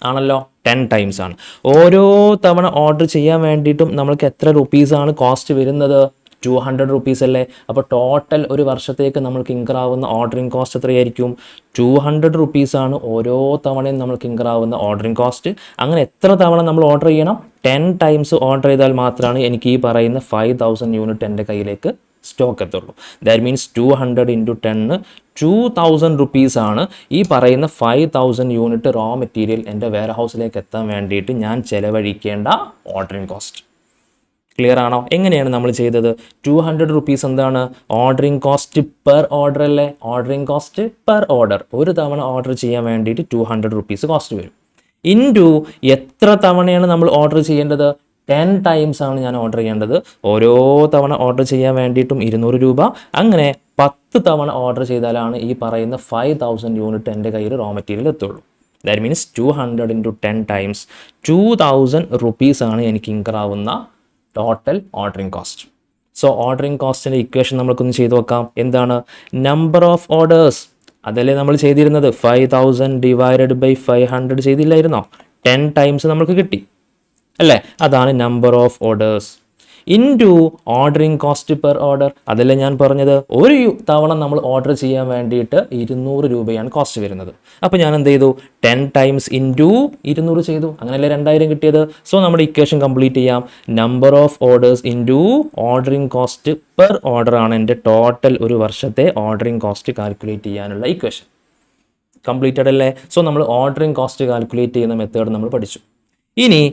ആണല്ലോ, 10 ടൈംസ് ആണ്. ഓരോ തവണ ഓർഡർ ചെയ്യാൻ വേണ്ടിയിട്ടും നമ്മൾക്ക് എത്ര റുപ്പീസാണ് കോസ്റ്റ് വരുന്നത്? 200 റുപ്പീസ് അല്ലേ. അപ്പോൾ ടോട്ടൽ ഒരു വർഷത്തേക്ക് നമ്മൾക്ക് ഇൻകർ ആവുന്ന ഓർഡറിങ് കോസ്റ്റ് എത്രയായിരിക്കും? 200 റുപ്പീസാണ് ഓരോ തവണയും നമ്മൾക്ക് ഇൻകർ ആവുന്ന ഓർഡറിങ് കോസ്റ്റ്. അങ്ങനെ എത്ര തവണ നമ്മൾ ഓർഡർ ചെയ്യണം? 10 ടൈംസ് ഓർഡർ ചെയ്താൽ മാത്രമാണ് എനിക്ക് ഈ പറയുന്ന 5000 യൂണിറ്റ് എൻ്റെ കയ്യിലേക്ക് സ്റ്റോക്ക് എത്തുള്ളൂ. ദാറ്റ് മീൻസ് 200 ഇൻറ്റു 10 2000 റുപ്പീസാണ് ഈ പറയുന്ന 5000 യൂണിറ്റ് റോ മെറ്റീരിയൽ എൻ്റെ വെയർ ഹൗസിലേക്ക് എത്താൻ വേണ്ടിയിട്ട് ഞാൻ ചിലവഴിക്കേണ്ട ഓർഡറിങ് കോസ്റ്റ്. ക്ലിയർ ആണോ? എങ്ങനെയാണ് നമ്മൾ ചെയ്തത്? 200 റുപ്പീസ് എന്താണ്? ഓർഡറിങ് കോസ്റ്റ് പെർ ഓർഡർ അല്ലേ. ഓർഡറിങ് കോസ്റ്റ് പെർ ഓർഡർ, ഒരു തവണ ഓർഡർ ചെയ്യാൻ വേണ്ടിയിട്ട് 200 റുപ്പീസ് കോസ്റ്റ് വരും. ഇൻറ്റു എത്ര തവണയാണ് നമ്മൾ ഓർഡർ ചെയ്യേണ്ടത്? 10 ടൈംസ് ആണ് ഞാൻ ഓർഡർ ചെയ്യേണ്ടത്. ഓരോ തവണ ഓർഡർ ചെയ്യാൻ വേണ്ടിയിട്ടും 200 രൂപ. അങ്ങനെ 10 തവണ ഓർഡർ ചെയ്താലാണ് ഈ പറയുന്ന 5000 യൂണിറ്റ് എൻ്റെ കയ്യിൽ റോ മെറ്റീരിയൽ എത്തുള്ളൂ. ദാറ്റ് മീൻസ് 200 ഇൻറ്റു 10 ടൈംസ് 2000 റുപ്പീസാണ് എനിക്ക് ഇൻകർ ആവുന്ന total ordering cost. So ordering കോസ്റ്റിൻ്റെ ഇക്വേഷൻ നമുക്കൊന്ന് ചെയ്ത് നോക്കാം. എന്താണ്? നമ്പർ ഓഫ് ഓർഡേഴ്സ്, അതല്ലേ നമ്മൾ ചെയ്തിരുന്നത്. 5000 ഡിവൈഡഡ് ബൈ 500 ചെയ്തില്ലായിരുന്നോ? 10 ടൈംസ് നമുക്ക് കിട്ടി അല്ലേ. അതാണ് number of orders. Into ordering cost per order, അതല്ലേ ഞാൻ പറഞ്ഞത്. ഒരു തവണ നമ്മൾ ഓർഡർ ചെയ്യാൻ വേണ്ടിയിട്ട് 200 രൂപയാണ് കോസ്റ്റ് വരുന്നത്. അപ്പോൾ ഞാൻ എന്ത് ചെയ്തു? 10 ടൈംസ് ഇൻറ്റു 200 ചെയ്തു. അങ്ങനെയല്ലേ 2000 കിട്ടിയത്. സോ നമ്മുടെ ഇക്വേഷൻ കംപ്ലീറ്റ് ചെയ്യാം. Number of orders into ordering cost per order ആണ് എൻ്റെ ടോട്ടൽ ഒരു വർഷത്തെ ഓർഡറിങ് കോസ്റ്റ് കാൽക്കുലേറ്റ് ചെയ്യാനുള്ള ഇക്വേഷൻ. കംപ്ലീറ്റഡ് അല്ലേ. സോ നമ്മൾ ഓർഡറിങ് കോസ്റ്റ് കാൽക്കുലേറ്റ് ചെയ്യുന്ന മെത്തേഡ് നമ്മൾ പഠിച്ചു. ഇനി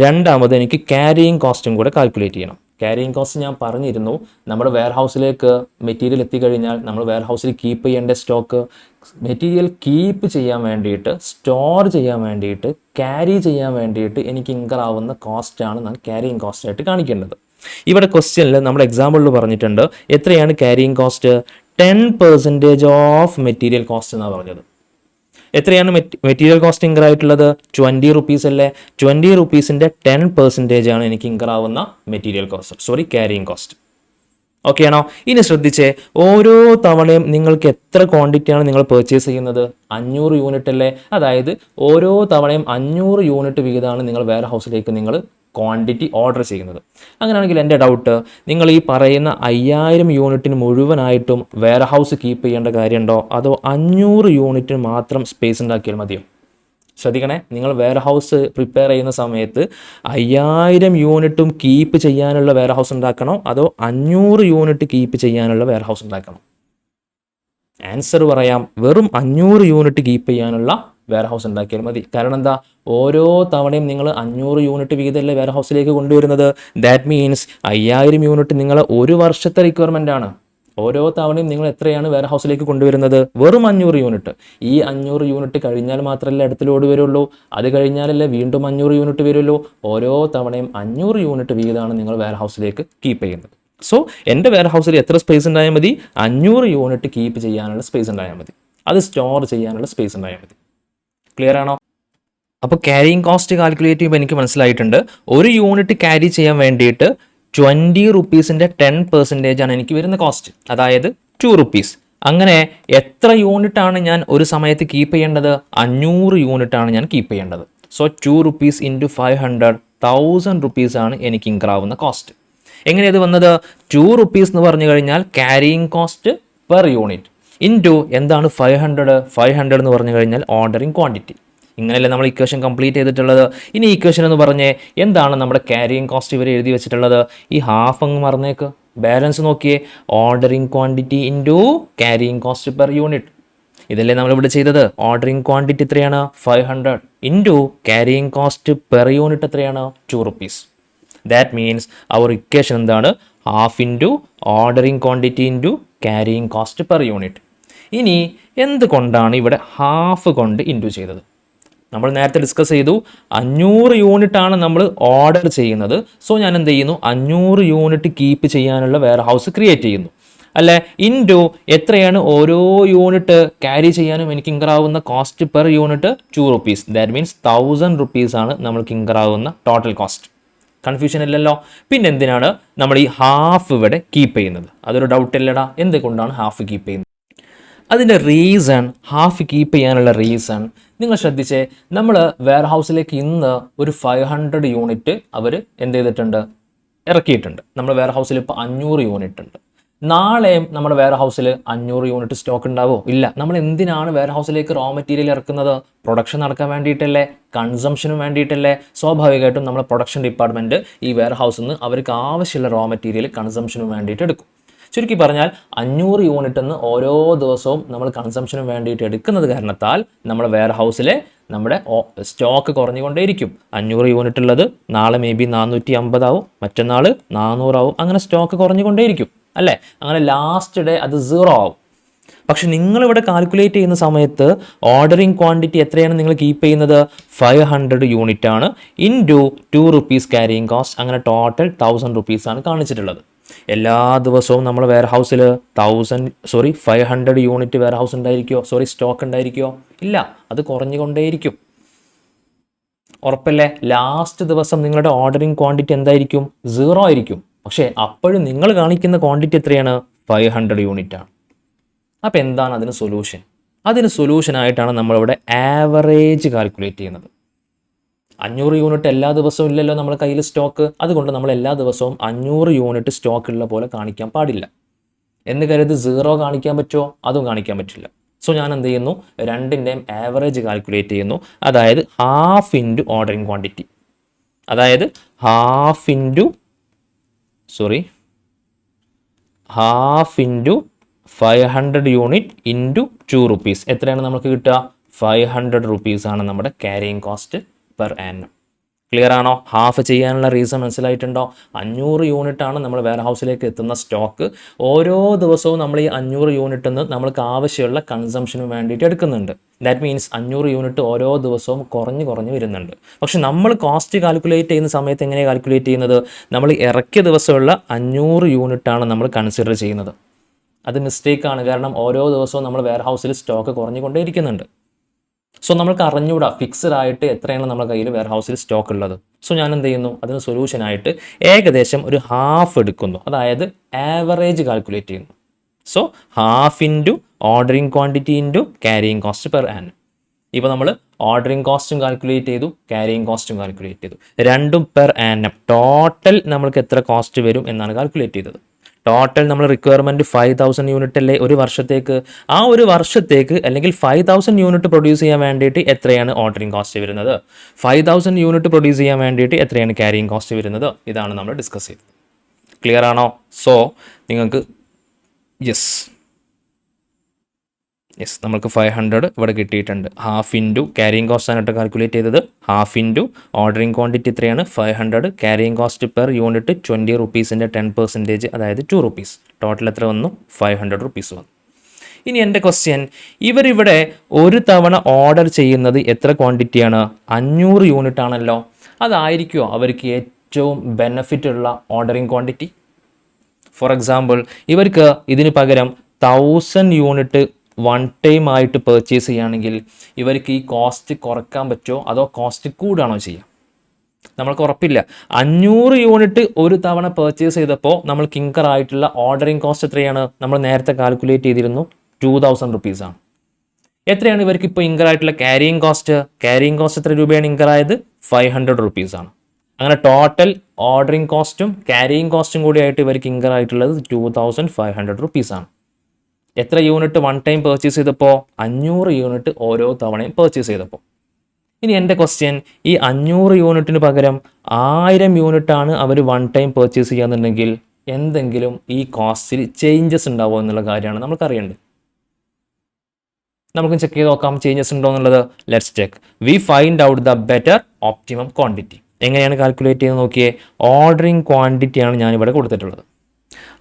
രണ്ടാമത് എനിക്ക് ക്യാരിയിങ് കോസ്റ്റും കൂടെ കാൽക്കുലേറ്റ് ചെയ്യണം. ക്യാരിയിങ് കോസ്റ്റ് ഞാൻ പറഞ്ഞിരുന്നു. നമ്മുടെ വെയർ ഹൗസിലേക്ക് മെറ്റീരിയൽ എത്തിക്കഴിഞ്ഞാൽ നമ്മൾ വെയർ ഹൗസിൽ കീപ്പ് ചെയ്യേണ്ട സ്റ്റോക്ക്, മെറ്റീരിയൽ കീപ്പ് ചെയ്യാൻ വേണ്ടിയിട്ട്, സ്റ്റോർ ചെയ്യാൻ വേണ്ടിയിട്ട്, ക്യാരി ചെയ്യാൻ വേണ്ടിയിട്ട് എനിക്ക് ഇൻകർ ആവുന്ന കോസ്റ്റാണ് ഞാൻ ക്യാരിയിങ് കോസ്റ്റായിട്ട് കാണിക്കേണ്ടത്. ഇവിടെ ക്വസ്റ്റ്യനിൽ നമ്മുടെ എക്സാമ്പിളിൽ പറഞ്ഞിട്ടുണ്ട് എത്രയാണ് carrying cost? 10% of material cost എന്നാണ് പറഞ്ഞത്. എത്രയാണ് മെറ്റീരിയൽ കോസ്റ്റ് ഇൻകർ ആയിട്ടുള്ളത്? 20 റുപ്പീസ് അല്ലേ. 20 റുപ്പീസിൻ്റെ 10% ആണ് എനിക്ക് ഇൻകർ ആവുന്ന material cost, carrying cost. Okay ആണോ? ഇനി ശ്രദ്ധിച്ചേ, ഓരോ തവണയും നിങ്ങൾക്ക് എത്ര ക്വാണ്ടിറ്റിയാണ് നിങ്ങൾ പർച്ചേസ് ചെയ്യുന്നത്? 500 യൂണിറ്റ് അല്ലേ. അതായത് ഓരോ തവണയും 500 യൂണിറ്റ് വീതമാണ് നിങ്ങൾ വെയർ ഹൗസിലേക്ക് നിങ്ങൾ ക്വാണ്ടിറ്റി ഓർഡർ ചെയ്യുന്നത്. അങ്ങനെയാണെങ്കിൽ എൻ്റെ ഡൗട്ട്, നിങ്ങൾ ഈ പറയുന്ന 5000 യൂണിറ്റിന് മുഴുവനായിട്ടും വെയർ ഹൗസ് കീപ്പ് ചെയ്യേണ്ട കാര്യമുണ്ടോ? അതോ 500 യൂണിറ്റിന് മാത്രം സ്പേസ് ഉണ്ടാക്കിയാൽ മതിയോ? ശ്രദ്ധിക്കണേ, നിങ്ങൾ വെയർ ഹൗസ് പ്രിപ്പയർ ചെയ്യുന്ന സമയത്ത് 5000 യൂണിറ്റും കീപ്പ് ചെയ്യാനുള്ള വെയർ ഹൗസ് ഉണ്ടാക്കണോ അതോ 500 യൂണിറ്റ് കീപ്പ് ചെയ്യാനുള്ള വെയർ ഹൗസ് ഉണ്ടാക്കണോ? ആൻസർ പറയാം, വെറും 500 യൂണിറ്റ് കീപ്പ് ചെയ്യാനുള്ള വെയർ ഹൗസ് ഉണ്ടാക്കിയാൽ മതി. കാരണം എന്താ? ഓരോ തവണയും നിങ്ങൾ 500 യൂണിറ്റ് വീതമല്ലേ വെയർ ഹൗസിലേക്ക് കൊണ്ടുവരുന്നത്. ദാറ്റ് മീൻസ് 5000 യൂണിറ്റ് നിങ്ങളെ ഒരു വർഷത്തെ റിക്വയർമെൻ്റ് ആണ്. ഓരോ തവണയും നിങ്ങൾ എത്രയാണ് വെയർ ഹൗസിലേക്ക് കൊണ്ടുവരുന്നത്? വെറും 500 യൂണിറ്റ്. ഈ 500 യൂണിറ്റ് കഴിഞ്ഞാൽ മാത്രമല്ലേ അടുത്ത ലോഡ് വരുള്ളൂ. അത് കഴിഞ്ഞാലല്ലേ വീണ്ടും 500 യൂണിറ്റ് വരുള്ളൂ. ഓരോ തവണയും 500 യൂണിറ്റ് വീതമാണ് നിങ്ങൾ വെയർ ഹൗസിലേക്ക് കീപ്പ് ചെയ്യുന്നത്. സോ എൻ്റെ വെയർ ഹൗസിൽ എത്ര സ്പേസ് ഉണ്ടായാൽ മതി? 500 യൂണിറ്റ് കീപ്പ് ചെയ്യാനുള്ള സ്പേസ് ഉണ്ടായാൽ മതി. അത് സ്റ്റോർ ചെയ്യാനുള്ള സ്പേസ് ഉണ്ടായാൽ മതി. ക്ലിയർ ആണോ? അപ്പോൾ ക്യാരിയിങ് കോസ്റ്റ് കാൽക്കുലേറ്റ് ചെയ്യുമ്പോൾ എനിക്ക് മനസ്സിലായിട്ടുണ്ട്, ഒരു യൂണിറ്റ് ക്യാരി ചെയ്യാൻ വേണ്ടിയിട്ട് 20 റുപ്പീസിൻ്റെ 10% ആണ് എനിക്ക് വരുന്ന കോസ്റ്റ്, അതായത് 2 റുപ്പീസ്. അങ്ങനെ എത്ര യൂണിറ്റാണ് ഞാൻ ഒരു സമയത്ത് കീപ്പ് ചെയ്യേണ്ടത്? 500 യൂണിറ്റാണ് ഞാൻ കീപ്പ് ചെയ്യേണ്ടത്. സോ 2 റുപ്പീസ് ഇൻറ്റു 500 1000 റുപ്പീസാണ് എനിക്ക് ഇൻകർ ആവുന്ന കോസ്റ്റ്. എങ്ങനെയത് വന്നത്? 2 റുപ്പീസ് എന്ന് പറഞ്ഞു കഴിഞ്ഞാൽ carrying cost per unit into എന്താണ് 500 എന്ന് പറഞ്ഞു കഴിഞ്ഞാൽ ഓർഡറിങ് ക്വാണ്ടിറ്റി. ഇങ്ങനെയല്ലേ നമ്മൾ ഇക്വേഷൻ കംപ്ലീറ്റ് ചെയ്തിട്ടുള്ളത്. ഇനി ഇക്വേഷൻ എന്ന് പറഞ്ഞേ എന്താണ് നമ്മുടെ ക്യാരിയിങ് കോസ്റ്റ് ഇവർ എഴുതി വെച്ചിട്ടുള്ളത്? ഈ ഹാഫ് അങ്ങ് മറന്നേക്ക്, ബാലൻസ് നോക്കിയേ. Ordering quantity into carrying cost per unit. ഇതല്ലേ നമ്മളിവിടെ ചെയ്തത്. ഓർഡറിങ് ക്വാണ്ടിറ്റി എത്രയാണ്? 500 into carrying cost per unit എത്രയാണ്? 2 rupees. That means our equation എന്താണ്? Half into ordering quantity into carrying cost per unit. ഇനി എന്തുകൊണ്ടാണ് ഇവിടെ ഹാഫ് കൊണ്ട് ഇൻറ്റു ചെയ്തത്? നമ്മൾ നേരത്തെ ഡിസ്കസ് ചെയ്തു, 500 യൂണിറ്റാണ് നമ്മൾ ഓർഡർ ചെയ്യുന്നത്. സോ ഞാൻ എന്ത് ചെയ്യുന്നു? 500 യൂണിറ്റ് കീപ്പ് ചെയ്യാനുള്ള വെയർ ഹൗസ് ക്രിയേറ്റ് ചെയ്യുന്നു. അല്ലെ, ഇൻറ്റു എത്രയാണ് ഓരോ യൂണിറ്റ് ക്യാരി ചെയ്യാനും എനിക്ക് ഇൻകർ ആവുന്ന cost per unit 2 rupees. That means 1000 rupees ആണ് നമ്മൾക്ക് ഇൻകർ ആവുന്ന ടോട്ടൽ കോസ്റ്റ്. കൺഫ്യൂഷൻ ഇല്ലല്ലോ. പിന്നെ എന്തിനാണ് നമ്മൾ ഈ ഹാഫ് ഇവിടെ കീപ്പ് ചെയ്യുന്നത്? അതൊരു ഡൗട്ട് ഇല്ലടാ, എന്തുകൊണ്ടാണ് ഹാഫ് കീപ്പ് ചെയ്യുന്നത്? അതിൻ്റെ റീസൺ, ഹാഫ് കീപ്പ് ചെയ്യാനുള്ള റീസൺ നിങ്ങൾ ശ്രദ്ധിച്ചേ. നമ്മൾ വെയർ ഹൗസിലേക്ക് ഇന്ന് ഒരു 500 യൂണിറ്റ് അവർ എന്ത് ചെയ്തിട്ടുണ്ട്, ഇറക്കിയിട്ടുണ്ട്. നമ്മുടെ വെയർ ഹൗസിൽ ഇപ്പോൾ 500 യൂണിറ്റ് ഉണ്ട്. നാളെയും നമ്മുടെ വെയർ ഹൗസിൽ 500 യൂണിറ്റ് സ്റ്റോക്ക് ഉണ്ടാവോ? ഇല്ല. നമ്മൾ എന്തിനാണ് വെയർ ഹൗസിലേക്ക് റോ മെറ്റീരിയൽ ഇറക്കുന്നത്? പ്രൊഡക്ഷൻ നടക്കാൻ വേണ്ടിയിട്ടല്ലേ, കൺസംഷനും വേണ്ടിയിട്ടല്ലേ. സ്വാഭാവികമായിട്ടും നമ്മുടെ പ്രൊഡക്ഷൻ ഡിപ്പാർട്ട്മെൻറ്റ് ഈ വെയർ ഹൗസിൽ നിന്ന് അവർക്ക് ആവശ്യമുള്ള റോ മെറ്റീരിയൽ കൺസംഷനും വേണ്ടിയിട്ട് എടുക്കും. ചുരുക്കി പറഞ്ഞാൽ 500 യൂണിറ്റ് എന്ന് ഓരോ ദിവസവും നമ്മൾ കൺസംഷനും വേണ്ടിയിട്ട് എടുക്കുന്നത് കാരണത്താൽ നമ്മുടെ വെയർ ഹൗസിലെ നമ്മുടെ സ്റ്റോക്ക് കുറഞ്ഞുകൊണ്ടേയിരിക്കും. 500 യൂണിറ്റ് ഉള്ളത് നാളെ മേ ബി 450 ആവും, മറ്റന്നാൾ 400 ആവും, അങ്ങനെ സ്റ്റോക്ക് കുറഞ്ഞുകൊണ്ടേയിരിക്കും അല്ലേ. അങ്ങനെ ലാസ്റ്റ് ഡേ അത് 0 ആവും. പക്ഷെ നിങ്ങളിവിടെ കാൽക്കുലേറ്റ് ചെയ്യുന്ന സമയത്ത് ഓർഡറിങ് ക്വാണ്ടിറ്റി എത്രയാണ് നിങ്ങൾ കീപ്പ് ചെയ്യുന്നത്? 500 യൂണിറ്റ് ആണ്, ഇൻറ്റു 2 rupees ക്യാരിയിങ് കോസ്റ്റ്, അങ്ങനെ ടോട്ടൽ 1000 rupees ആണ് കാണിച്ചിട്ടുള്ളത്. എല്ലാ ദിവസവും നമ്മൾ വെയർ ഹൗസിൽ 500 യൂണിറ്റ് വെയർ ഹൗസ് സ്റ്റോക്ക് ഉണ്ടായിരിക്കുമോ? ഇല്ല, അത് കുറഞ്ഞുകൊണ്ടേയിരിക്കും. ഉറപ്പല്ലേ? ലാസ്റ്റ് ദിവസം നിങ്ങളുടെ ഓർഡറിങ് ക്വാണ്ടിറ്റി എന്തായിരിക്കും? 0 ആയിരിക്കും. പക്ഷേ അപ്പോഴും നിങ്ങൾ കാണിക്കുന്ന ക്വാണ്ടിറ്റി എത്രയാണ്? 500 യൂണിറ്റ് ആണ്. അപ്പോൾ എന്താണ് അതിന് സൊല്യൂഷൻ? അതിന് സൊല്യൂഷനായിട്ടാണ് നമ്മളിവിടെ ആവറേജ് കാൽക്കുലേറ്റ് ചെയ്യുന്നത്. 500 യൂണിറ്റ് എല്ലാ ദിവസവും ഇല്ലല്ലോ നമ്മുടെ കയ്യിൽ സ്റ്റോക്ക്. അതുകൊണ്ട് നമ്മൾ എല്ലാ ദിവസവും 500 യൂണിറ്റ് സ്റ്റോക്ക് ഉള്ള പോലെ കാണിക്കാൻ പാടില്ല. എന്ന് കരുതി 0 കാണിക്കാൻ പറ്റുമോ? അതും കാണിക്കാൻ പറ്റില്ല. സോ ഞാൻ എന്ത് ചെയ്യുന്നു? രണ്ടിൻ്റെയും ആവറേജ് കാൽക്കുലേറ്റ് ചെയ്യുന്നു. അതായത് ഹാഫ് ഇൻറ്റു ഓർഡറിങ് ക്വാണ്ടിറ്റി, അതായത് half into 500 unit into 2 rupees. എത്രയാണ് നമുക്ക് കിട്ടുക? 500 rupees ആണ് നമ്മുടെ carrying cost per annum. Clear ആണോ? ഹാഫ് ചെയ്യാനുള്ള റീസൺ മനസ്സിലായിട്ടുണ്ടോ? 500 യൂണിറ്റ് ആണ് നമ്മൾ വെയർ ഹൗസിലേക്ക് എത്തുന്ന സ്റ്റോക്ക്. ഓരോ ദിവസവും നമ്മൾ ഈ 500 യൂണിറ്റ് നിന്ന് നമ്മൾക്ക് ആവശ്യമുള്ള കൺസംഷന് വേണ്ടിയിട്ട് എടുക്കുന്നുണ്ട്. ദാറ്റ് മീൻസ് 500 യൂണിറ്റ് ഓരോ ദിവസവും കുറഞ്ഞ് വരുന്നുണ്ട്. പക്ഷെ നമ്മൾ കോസ്റ്റ് കാൽക്കുലേറ്റ് ചെയ്യുന്ന സമയത്ത് എങ്ങനെയാണ് കാൽക്കുലേറ്റ് ചെയ്യുന്നത്? നമ്മൾ ഇറക്കിയ ദിവസമുള്ള 500 യൂണിറ്റാണ് നമ്മൾ കൺസിഡർ ചെയ്യുന്നത്. അത് മിസ്റ്റേക്കാണ്. കാരണം ഓരോ ദിവസവും നമ്മൾ വെയർ ഹൗസിൽ സ്റ്റോക്ക് കുറഞ്ഞുകൊണ്ടേയിരിക്കുന്നുണ്ട്. സോ നമ്മൾക്ക് അറിഞ്ഞൂടാ ഫിക്സഡ് ആയിട്ട് എത്രയാണ് നമ്മുടെ കയ്യിൽ വെയർ ഹൗസിൽ സ്റ്റോക്ക് ഉള്ളത്. സോ ഞാൻ എന്ത് ചെയ്യുന്നു? അതിന് സൊല്യൂഷനായിട്ട് ഏകദേശം ഒരു ഹാഫ് എടുക്കുന്നു, അതായത് ആവറേജ് കാൽക്കുലേറ്റ് ചെയ്യുന്നു. So half into ordering quantity into carrying cost per annum. ഇപ്പോൾ നമ്മൾ ഓർഡറിങ് കോസ്റ്റും കാൽക്കുലേറ്റ് ചെയ്തു, ക്യാരിയിങ് കോസ്റ്റും കാൽക്കുലേറ്റ് ചെയ്തു. രണ്ടും പെർ ആനം ടോട്ടൽ നമ്മൾക്ക് എത്ര കോസ്റ്റ് വരും എന്നാണ് കാൽക്കുലേറ്റ് ചെയ്തത്. ടോട്ടൽ നമ്മൾ റിക്വയർമെൻറ്റ് 5000 യൂണിറ്റ് അല്ലേ ഒരു വർഷത്തേക്ക്. ആ ഒരു വർഷത്തേക്ക് അല്ലെങ്കിൽ 5000 യൂണിറ്റ് പ്രൊഡ്യൂസ് ചെയ്യാൻ വേണ്ടിയിട്ട് എത്രയാണ് ഓർഡറിങ് കോസ്റ്റ് വരുന്നത്? 5000 യൂണിറ്റ് പ്രൊഡ്യൂസ് ചെയ്യാൻ വേണ്ടിയിട്ട് എത്രയാണ് ക്യാരിയിങ് കോസ്റ്റ് വരുന്നത്? ഇതാണ് നമ്മൾ ഡിസ്കസ് ചെയ്തത്. ക്ലിയർ ആണോ? സോ നിങ്ങൾക്ക് നമുക്ക് 500 ഇവിടെ കിട്ടിയിട്ടുണ്ട്. ഹാഫ് ഇൻറ്റു ക്യാരിയിങ് കോസ്റ്റ് ആയിട്ട് കാൽക്കുലേറ്റ് ചെയ്തത്. ഹാഫ് ഇൻറ്റു ഓർഡറിങ് ക്വാണ്ടിറ്റി എത്രയാണ്? 500. ക്യാരിയിങ് കോസ്റ്റ് പെർ യൂണിറ്റ് 20 rupeesൻ്റെ 10%, അതായത് 2 rupees. ടോട്ടൽ എത്ര വന്നു? 500 rupees വന്നു. ഇനി എൻ്റെ ക്വസ്റ്റ്യൻ, ഇവരിവിടെ ഒരു തവണ ഓർഡർ ചെയ്യുന്നത് എത്ര ക്വാണ്ടിറ്റിയാണ്? 500 യൂണിറ്റ് ആണല്ലോ. അതായിരിക്കുമോ അവർക്ക് ഏറ്റവും ബെനഫിറ്റ് ഉള്ള ഓർഡറിങ് ക്വാണ്ടിറ്റി? ഫോർ എക്സാമ്പിൾ, ഇവർക്ക് ഇതിന് പകരം 1000 യൂണിറ്റ് വൺ ടൈം ആയിട്ട് പർച്ചേസ് ചെയ്യുകയാണെങ്കിൽ ഇവർക്ക് ഈ കോസ്റ്റ് കുറയ്ക്കാൻ പറ്റുമോ അതോ കോസ്റ്റ് കൂടുകയാണോ ചെയ്യുക? നമ്മൾക്ക് ഉറപ്പില്ല. 500 യൂണിറ്റ് ഒരു തവണ പർച്ചേസ് ചെയ്തപ്പോൾ നമ്മൾക്ക് ഇൻകർ ആയിട്ടുള്ള ഓർഡറിങ് കോസ്റ്റ് എത്രയാണ്? നമ്മൾ നേരത്തെ കാൽക്കുലേറ്റ് ചെയ്തിരുന്നു, 2000 rupees ആണ്. എത്രയാണ് ഇവർക്ക് ഇപ്പോൾ ഇൻകർ ആയിട്ടുള്ള ക്യാരിയിങ് കോസ്റ്റ്? ക്യാരിയിങ് കോസ്റ്റ് എത്ര രൂപയാണ് ഇൻകർ ആയത്? 500 rupees ആണ്. അങ്ങനെ ടോട്ടൽ ഓർഡറിങ് കോസ്റ്റും ക്യാരിയിങ് കോസ്റ്റും കൂടി ആയിട്ട് ഇവർക്ക് ഇൻകർ ആയിട്ടുള്ളത് 2500 rupees ആണ്. എത്ര യൂണിറ്റ് വൺ ടൈം പർച്ചേസ് ചെയ്തപ്പോൾ? 500 യൂണിറ്റ് ഓരോ തവണയും പർച്ചേസ് ചെയ്തപ്പോൾ. ഇനി എൻ്റെ ക്വസ്റ്റ്യൻ, ഈ 500 യൂണിറ്റിന് പകരം 1000 യൂണിറ്റാണ് അവർ വൺ ടൈം പർച്ചേസ് ചെയ്യാന്നുണ്ടെങ്കിൽ എന്തെങ്കിലും ഈ കോസ്റ്റിൽ ചേഞ്ചസ് ഉണ്ടാവുമോ എന്നുള്ള കാര്യമാണ് നമുക്കറിയേണ്ടത്. നമുക്ക് ചെക്ക് ചെയ്ത് നോക്കാം ചേഞ്ചസ് ഉണ്ടോ എന്നുള്ളത്. Let's check. We find out the better optimum quantity. എങ്ങനെയാണ് കാൽക്കുലേറ്റ് ചെയ്ത് നോക്കിയേ? ഓർഡറിങ് ക്വാണ്ടിറ്റിയാണ് ഞാനിവിടെ കൊടുത്തിട്ടുള്ളത്.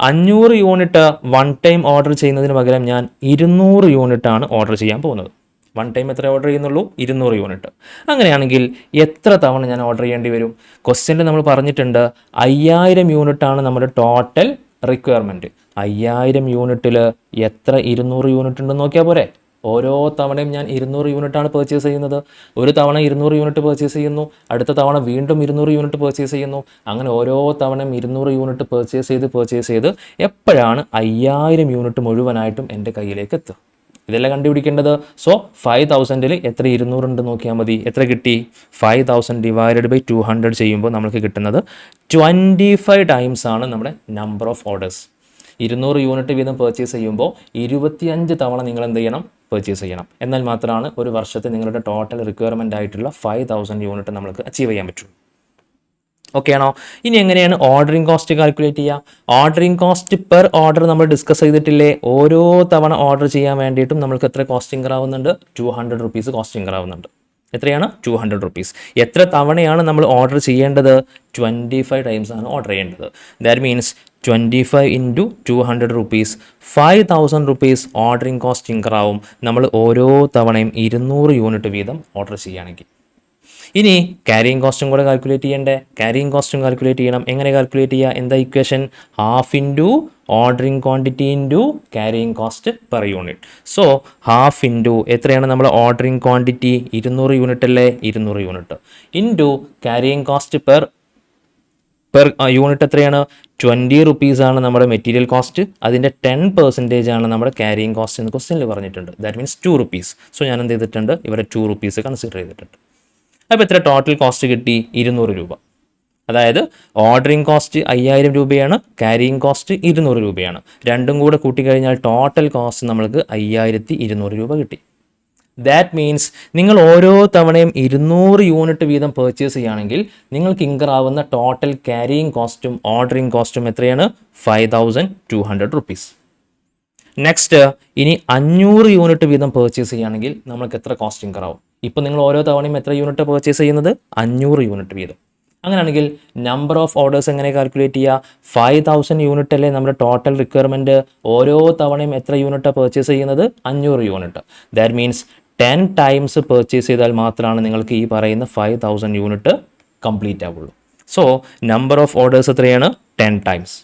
500 യൂണിറ്റ് വൺ ടൈം ഓർഡർ ചെയ്യുന്നതിന് പകരം ഞാൻ 200 യൂണിറ്റാണ് ഓർഡർ ചെയ്യാൻ പോകുന്നത്. വൺ ടൈം എത്ര ഓർഡർ ചെയ്യുന്നുള്ളൂ? 200 യൂണിറ്റ്. അങ്ങനെയാണെങ്കിൽ എത്ര തവണ ഞാൻ ഓർഡർ ചെയ്യേണ്ടി വരും? ക്വസ്റ്റ്യനിൽ നമ്മൾ പറഞ്ഞിട്ടുണ്ട് 5000 യൂണിറ്റാണ് നമ്മുടെ ടോട്ടൽ റിക്വയർമെൻറ്റ്. 5000 യൂണിറ്റിൽ എത്ര 200 യൂണിറ്റ് ഉണ്ടെന്ന് നോക്കിയാൽ പോരെ. ഓരോ തവണയും ഞാൻ 200 യൂണിറ്റാണ് പർച്ചേസ് ചെയ്യുന്നത്. ഒരു തവണ 200 യൂണിറ്റ് പർച്ചേസ് ചെയ്യുന്നു, അടുത്ത തവണ വീണ്ടും 200 യൂണിറ്റ് പർച്ചേസ് ചെയ്യുന്നു. അങ്ങനെ ഓരോ തവണയും 200 യൂണിറ്റ് പർച്ചേസ് ചെയ്ത് എപ്പോഴാണ് 5000 യൂണിറ്റ് മുഴുവനായിട്ടും എൻ്റെ കയ്യിലേക്ക് എത്തുക? ഇതല്ല കണ്ടുപിടിക്കേണ്ടത്. സോ 5000ൽ എത്ര 200 ഉണ്ട് നോക്കിയാൽ മതി. എത്ര കിട്ടി? 5000 ഡിവൈഡഡ് ബൈ 200 ചെയ്യുമ്പോൾ നമുക്ക് കിട്ടുന്നത് 25 ടൈംസ് ആണ് നമ്മുടെ നമ്പർ ഓഫ് ഓർഡേഴ്സ്. 200 യൂണിറ്റ് വീതം പർച്ചേസ് ചെയ്യുമ്പോൾ 25 തവണ നിങ്ങൾ എന്ത് ചെയ്യണം? പർച്ചേസ് ചെയ്യണം. എന്നാൽ മാത്രമാണ് ഒരു വർഷത്തെ നിങ്ങളുടെ ടോട്ടൽ റിക്വയർമെൻ്റ് ആയിട്ടുള്ള 5000 യൂണിറ്റ് നമുക്ക് അച്ചീവ് ചെയ്യാൻ പറ്റും. ഓക്കെ ആണോ? ഇനി എങ്ങനെയാണ് ഓർഡറിംഗ് കോസ്റ്റ് കാൽക്കുലേറ്റ് ചെയ്യുക? ഓർഡറിംഗ് കോസ്റ്റ് പെർ ഓർഡർ നമ്മൾ ഡിസ്കസ് ചെയ്തിട്ടില്ലേ? ഓരോ തവണ ഓർഡർ ചെയ്യാൻ വേണ്ടിയിട്ടും നമുക്ക് എത്ര കോസ്റ്റ് ഇൻകർ ആവുന്നുണ്ട്? 200 റുപ്പീസ് കോസ്റ്റ് ഇൻകർ ആവുന്നുണ്ട്. എത്രയാണ്? 200 റുപ്പീസ്. എത്ര തവണയാണ് നമ്മൾ ഓർഡർ ചെയ്യേണ്ടത്? 25 ടൈംസ് ആണ് ഓർഡർ ചെയ്യേണ്ടത്. That means 25 into 200 rupees, 5000 rupees ordering cost incur ആവും നമ്മൾ ഓരോ തവണയും 200 യൂണിറ്റ് വീതം ഓർഡർ ചെയ്യുകയാണെങ്കിൽ. ഇനി ക്യാരിയിങ് കോസ്റ്റും കൂടെ കാൽക്കുലേറ്റ് ചെയ്യണ്ടേ? ക്യാരിയിങ് കോസ്റ്റും കാൽക്കുലേറ്റ് ചെയ്യണം. എങ്ങനെ കാൽക്കുലേറ്റ് ചെയ്യുക? എന്താ equation? Half into ordering quantity into carrying cost per unit. So half into എത്രയാണ് നമ്മൾ ഓർഡറിംഗ് ക്വാണ്ടിറ്റി? 200 യൂണിറ്റ് അല്ലേ? 200 unit into carrying cost per unit എത്രയാണ്? 20 റുപ്പീസാണ് നമ്മുടെ മെറ്റീരിയൽ കോസ്റ്റ്. അതിൻ്റെ 10% ആണ് നമ്മുടെ ക്യാരിയിങ് കോസ്റ്റ് എന്ന് ക്വസ്റ്റ്യനിൽ പറഞ്ഞിട്ടുണ്ട്. That means 2 rupees. സോ ഞാൻ എന്ത് ചെയ്തിട്ടുണ്ട്? ഇവിടെ 2 റുപ്പീസ് കൺസിഡർ ചെയ്തിട്ടുണ്ട്. അപ്പോൾ എത്ര ടോട്ടൽ കോസ്റ്റ് കിട്ടി? 200 രൂപ. അതായത് ഓർഡറിംഗ് കോസ്റ്റ് 5000 രൂപയാണ്, ക്യാരിയിങ് കോസ്റ്റ് 200 രൂപയാണ്. രണ്ടും കൂടെ കൂട്ടിക്കഴിഞ്ഞാൽ ടോട്ടൽ കോസ്റ്റ് നമ്മൾക്ക് 5200 രൂപ കിട്ടി. ദാറ്റ് മീൻസ് നിങ്ങൾ ഓരോ തവണയും 200 യൂണിറ്റ് വീതം പർച്ചേസ് ചെയ്യുകയാണെങ്കിൽ നിങ്ങൾക്ക് ഇൻകർ ആവുന്ന ടോട്ടൽ ക്യാരിയിങ് കോസ്റ്റും ഓർഡറിംഗ് കോസ്റ്റും എത്രയാണ്? 5200 റുപ്പീസ്. നെക്സ്റ്റ്, ഇനി 500 യൂണിറ്റ് വീതം പർച്ചേസ് ചെയ്യുകയാണെങ്കിൽ നമുക്ക് എത്ര കോസ്റ്റ് ഇൻകർ ആവും? ഇപ്പോൾ നിങ്ങൾ ഓരോ തവണയും എത്ര യൂണിറ്റ് പർച്ചേസ് ചെയ്യുന്നത്? 500 യൂണിറ്റ് വീതം. അങ്ങനെയാണെങ്കിൽ നമ്പർ ഓഫ് ഓർഡേഴ്സ് എങ്ങനെ കാൽക്കുലേറ്റ് ചെയ്യുക? 5000 യൂണിറ്റ് അല്ലേ നമ്മുടെ ടോട്ടൽ റിക്വയർമെൻറ്റ്. ഓരോ തവണയും എത്ര യൂണിറ്റാണ് പർച്ചേസ് ചെയ്യുന്നത്? 500 unit. That means 10 times purchase ചെയ്താൽ മാത്രമാണ് നിങ്ങൾക്ക് ഈ പറയുന്ന 5000 യൂണിറ്റ് കംപ്ലീറ്റ് ആവുള്ളൂ. സോ നമ്പർ ഓഫ് ഓർഡേഴ്സ് എത്രയാണ്? 10 ടൈംസ്.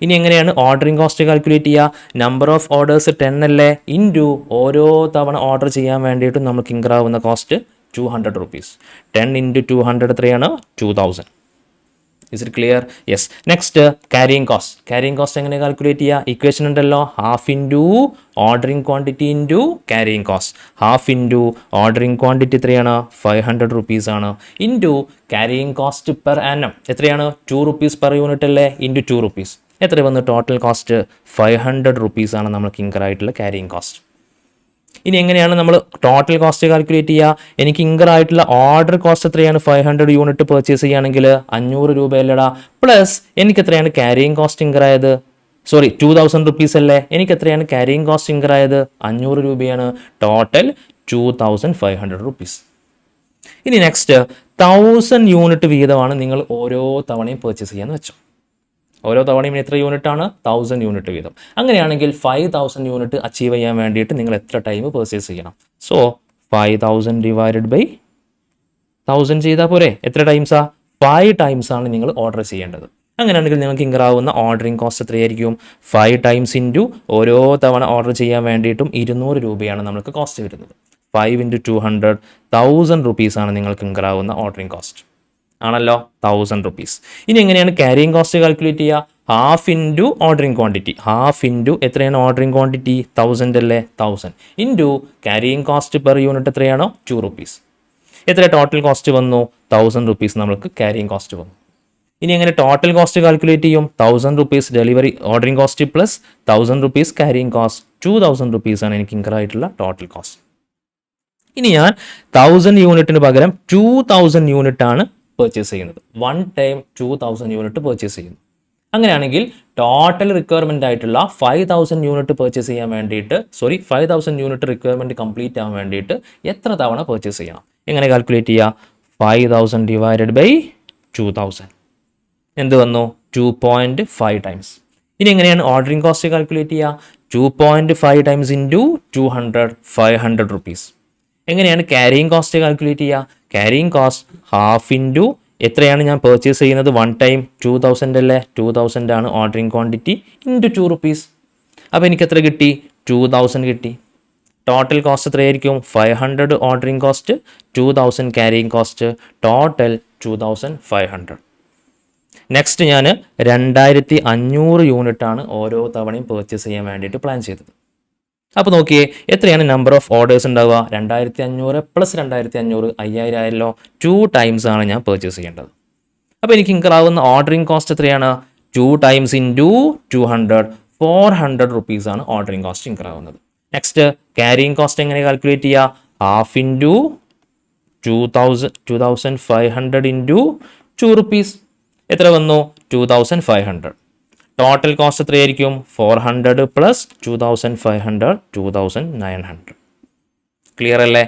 ഇനി എങ്ങനെയാണ് ഓർഡറിംഗ് കോസ്റ്റ് കാൽക്കുലേറ്റ് ചെയ്യുക? നമ്പർ ഓഫ് ഓർഡേഴ്സ് 10 അല്ലേ? ഇൻറ്റു ഓരോ തവണ ഓർഡർ ചെയ്യാൻ വേണ്ടിയിട്ടും നമുക്ക് ഇൻകർ ആവുന്ന കോസ്റ്റ് 200 റുപ്പീസ്. 10 ഇൻറ്റു 200 എത്രയാണ്? 2000. Is it clear? Yes. Next, carrying cost. Carrying cost എങ്ങനെ കാൽക്കുലേറ്റ് ചെയ്യുക? ഇക്വേഷൻ ഉണ്ടല്ലോ. Half into ordering quantity into carrying cost. Half into ordering quantity എത്രയാണ്? 500 റുപ്പീസ് ആണ്. Into carrying cost per annum എത്രയാണ്? 2 rupees per unit അല്ലേ? Into 2 rupees. എത്ര വന്ന് total cost? 500 rupees ആണ് നമുക്ക് ഇൻകർ ആയിട്ടുള്ള ക്യാരിയിങ് കോസ്റ്റ്. ഇനി എങ്ങനെയാണ് നമ്മൾ ടോട്ടൽ കോസ്റ്റ് കാൽക്കുലേറ്റ് ചെയ്യുക? എനിക്ക് ഇൻകർ ആയിട്ടുള്ള ഓർഡർ കോസ്റ്റ് എത്രയാണ്? 500 യൂണിറ്റ് പർച്ചേസ് ചെയ്യുകയാണെങ്കിൽ 500 രൂപയല്ലടാ. പ്ലസ് എനിക്ക് എത്രയാണ് ക്യാരിയിങ് കോസ്റ്റ് ഇൻകർ ആയത്? 2000 റുപ്പീസ് അല്ലേ? എനിക്ക് എത്രയാണ് ക്യാരിയിങ് കോസ്റ്റ് ഇൻകർ ആയത്? 500 രൂപയാണ്. Total 2500 rupees. ഇനി നെക്സ്റ്റ്, 1000 യൂണിറ്റ് വീതമാണ് നിങ്ങൾ ഓരോ തവണയും പർച്ചേസ് ചെയ്യാന്ന് വെച്ചോ. ഓരോ തവണയും എത്ര യൂണിറ്റ് ആണ്? 1000 യൂണിറ്റ് വീതം. അങ്ങനെയാണെങ്കിൽ 5000 യൂണിറ്റ് അച്ചീവ് ചെയ്യാൻ വേണ്ടിയിട്ട് നിങ്ങൾ എത്ര ടൈം പർച്ചേസ് ചെയ്യണം? സോ 5000 ഡിവൈഡഡ് ബൈ 1000 ചെയ്താൽ പോരെ? എത്ര ടൈംസാ? 5 ടൈംസ് ആണ് നിങ്ങൾ ഓർഡർ ചെയ്യേണ്ടത്. അങ്ങനെയാണെങ്കിൽ നിങ്ങൾക്ക് ഇൻകർ ആവുന്ന ഓർഡറിംഗ് കോസ്റ്റ് എത്രയായിരിക്കും? 5 ടൈംസ് ഇൻറ്റു ഓരോ തവണ ഓർഡർ ചെയ്യാൻ വേണ്ടിയിട്ടും 200 രൂപയാണ് നമുക്ക് കോസ്റ്റ് വരുന്നത്. 5 ഇൻറ്റു 200 1000 റുപ്പീസാണ് നിങ്ങൾക്ക് ഇൻകർ ആവുന്ന ഓർഡറിംഗ് കോസ്റ്റ്. ആണല്ലോ, 1000 റുപ്പീസ്. ഇനി എങ്ങനെയാണ് ക്യാരിയിങ് കോസ്റ്റ് കാൽക്കുലേറ്റ് ചെയ്യുക? Half into ordering quantity. Half into എത്രയാണ് ഓർഡറിംഗ് ക്വാണ്ടിറ്റി? 1000 അല്ലേ? 1000 into carrying cost per unit എത്രയാണോ? 2 റുപ്പീസ്. എത്ര ടോട്ടൽ കോസ്റ്റ് വന്നു? 1000 റുപ്പീസ് നമുക്ക് ക്യാരിയിങ് കോസ്റ്റ് വന്നു. ഇനി എങ്ങനെ ടോട്ടൽ കോസ്റ്റ് കാൽക്കുലേറ്റ് ചെയ്യും? 1000 rupees delivery ordering cost plus 1000 rupees carrying cost. 2000 റുപ്പീസാണ് എനിക്ക് ഇൻകർ ആയിട്ടുള്ള ടോട്ടൽ കോസ്റ്റ്. ഇനി ഞാൻ 1000 യൂണിറ്റിന് പകരം 2000 യൂണിറ്റ് ആണ് പർച്ചേസ് ചെയ്യുന്നത്. 1 ടൈം 2000 യൂണിറ്റ് പർച്ചേസ് ചെയ്യുന്നു. അങ്ങനെയാണെങ്കിൽ ടോട്ടൽ റിക്വയർമെൻ്റ് ആയിട്ടുള്ള 5000 യൂണിറ്റ് പർച്ചേസ് ചെയ്യാൻ വേണ്ടിയിട്ട് 5000 യൂണിറ്റ് റിക്വയർമെൻറ്റ് കംപ്ലീറ്റ് ആവാൻ വേണ്ടിയിട്ട് എത്ര തവണ പർച്ചേസ് ചെയ്യണം? എങ്ങനെ കാൽക്കുലേറ്റ് ചെയ്യുക? 5000 ഡിവൈഡഡ് ബൈ 2000 എന്ത് വന്നു? 2.5 ടൈംസ്. ഇനി എങ്ങനെയാണ് ഓർഡറിംഗ് കോസ്റ്റ് കാൽക്കുലേറ്റ് ചെയ്യുക? 2.5 ടൈംസ് ഇൻറ്റു 200 500 റുപ്പീസ്. എങ്ങനെയാണ് ക്യാരിയിങ് കോസ്റ്റ് കാൽക്കുലേറ്റ് ചെയ്യുക? ക്യാരിയിങ് കോസ്റ്റ് ഹാഫ് ഇൻറ്റു എത്രയാണ് ഞാൻ പർച്ചേസ് ചെയ്യുന്നത്? 1 ടൈം 2000 അല്ലേ? 2000 ആണ് ഓർഡറിങ് ക്വാണ്ടിറ്റി ഇൻറ്റു 2 റുപ്പീസ്. അപ്പോൾ എനിക്ക് എത്ര കിട്ടി? 2000 കിട്ടി. ടോട്ടൽ കോസ്റ്റ് എത്രയായിരിക്കും? 500 ordering cost, 2000 carrying cost, total 2500. Next ഞാൻ 2500 യൂണിറ്റാണ് ഓരോ തവണയും പർച്ചേസ് ചെയ്യാൻ വേണ്ടിയിട്ട് പ്ലാൻ ചെയ്തത്. അപ്പോൾ നോക്കിയേ, എത്രയാണ് നമ്പർ ഓഫ് ഓർഡേഴ്സ് ഉണ്ടാവുക? 2500 പ്ലസ് 2500 5000 ആയല്ലോ. 2 ടൈംസ് ആണ് ഞാൻ പർച്ചേസ് ചെയ്യേണ്ടത്. അപ്പോൾ എനിക്ക് ഇൻകർ ആവുന്ന ഓർഡറിങ് കോസ്റ്റ് എത്രയാണ്? 2 ടൈംസ് ഇൻറ്റു 200 400 റുപ്പീസ് ആണ് ഓർഡറിങ് കോസ്റ്റ് ഇൻകർ ആവുന്നത്. നെക്സ്റ്റ് ക്യാരിയിങ് കോസ്റ്റ് എങ്ങനെ കാൽക്കുലേറ്റ് ചെയ്യുക? Half into 2500 into 2 rupees. എത്ര വന്നു? 2500. ടോട്ടൽ കോസ്റ്റ് എത്രയായിരിക്കും? 400 പ്ലസ് 2500 2900. ക്ലിയർ അല്ലേ?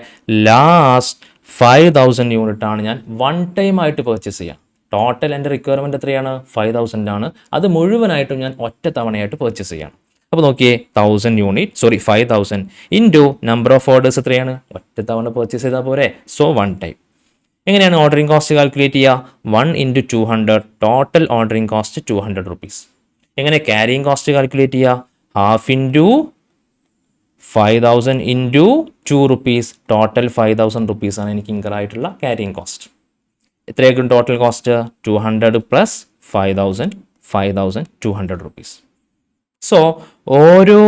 ലാസ്റ്റ് 5000 യൂണിറ്റ് ആണ് ഞാൻ 1 ടൈം ആയിട്ട് പർച്ചേസ് ചെയ്യാം. ടോട്ടൽ എൻ്റെ റിക്വയർമെൻറ്റ് എത്രയാണ്? 5000 ആണ്. അത് മുഴുവനായിട്ടും ഞാൻ ഒറ്റ തവണയായിട്ട് പർച്ചേസ് ചെയ്യണം. അപ്പോൾ നോക്കിയേ, 5000 ഇൻറ്റു നമ്പർ ഓഫ് ഓർഡേഴ്സ് എത്രയാണ്? ഒറ്റ തവണ പർച്ചേസ് ചെയ്താൽ പോരെ. So 1 time. എങ്ങനെയാണ് ഓർഡറിങ് കോസ്റ്റ് കാൽക്കുലേറ്റ് ചെയ്യുക? 1 into 200 total ordering cost 200 rupees. എങ്ങനെ ക്യാരിയിങ് കോസ്റ്റ് കാൽക്കുലേറ്റ് ചെയ്യുക? Half into 5000 into 2 rupees. Total 5000 rupees ആണ് എനിക്ക് ഇൻകർ ആയിട്ടുള്ള ക്യാരിയിങ് കോസ്റ്റ്. എത്രയായിരിക്കും total cost? 200 plus 5000 5200 rupees. So ഓരോ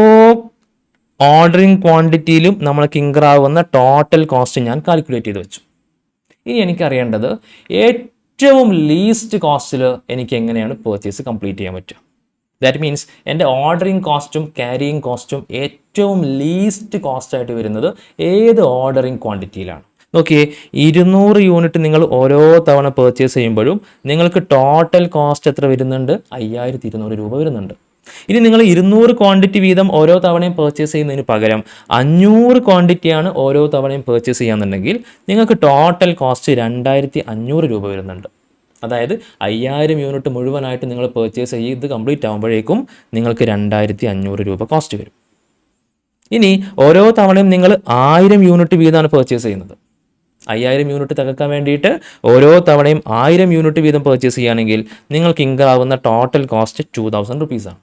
ഓർഡറിങ് ക്വാണ്ടിറ്റിയിലും നമ്മൾക്ക് ഇൻകർ ആവുന്ന ടോട്ടൽ കോസ്റ്റ് ഞാൻ കാൽക്കുലേറ്റ് ചെയ്ത് വെച്ചു. ഇനി എനിക്കറിയേണ്ടത് ഏറ്റവും ലീസ്റ്റ് കോസ്റ്റിൽ എനിക്ക് എങ്ങനെയാണ് പർച്ചേസ് കംപ്ലീറ്റ് ചെയ്യാൻ പറ്റുക. ദാറ്റ് മീൻസ് എൻ്റെ ഓർഡറിങ് കോസ്റ്റും ക്യാരിയിങ് കോസ്റ്റും ഏറ്റവും ലീസ്റ്റ് കോസ്റ്റായിട്ട് വരുന്നത് ഏത് ഓർഡറിങ് ക്വാണ്ടിറ്റിയിലാണ്? നോക്കിയേ, 200 യൂണിറ്റ് നിങ്ങൾ ഓരോ തവണ പർച്ചേസ് ചെയ്യുമ്പോഴും നിങ്ങൾക്ക് ടോട്ടൽ കോസ്റ്റ് എത്ര വരുന്നുണ്ട്? 5200 രൂപ വരുന്നുണ്ട്. ഇനി നിങ്ങൾ 200 ക്വാണ്ടിറ്റി വീതം ഓരോ തവണയും പർച്ചേസ് ചെയ്യുന്നതിന് പകരം 500 ക്വാണ്ടിറ്റിയാണ് ഓരോ തവണയും പർച്ചേസ് ചെയ്യാന്നുണ്ടെങ്കിൽ നിങ്ങൾക്ക് ടോട്ടൽ കോസ്റ്റ് 2500 രൂപ വരുന്നുണ്ട്. അതായത് 5000 യൂണിറ്റ് മുഴുവനായിട്ട് നിങ്ങൾ പർച്ചേസ് ചെയ്ത് കംപ്ലീറ്റ് ആകുമ്പോഴേക്കും നിങ്ങൾക്ക് 2500 രൂപ കോസ്റ്റ് വരും. ഇനി ഓരോ തവണയും നിങ്ങൾ 1000 യൂണിറ്റ് വീതമാണ് പർച്ചേസ് ചെയ്യുന്നത്. 5000 യൂണിറ്റ് തകർക്കാൻ വേണ്ടിയിട്ട് ഓരോ തവണയും 1000 യൂണിറ്റ് വീതം പർച്ചേസ് ചെയ്യുകയാണെങ്കിൽ നിങ്ങൾക്ക് ഇൻകർ ആവുന്ന ടോട്ടൽ കോസ്റ്റ് 2000 റുപ്പീസാണ്.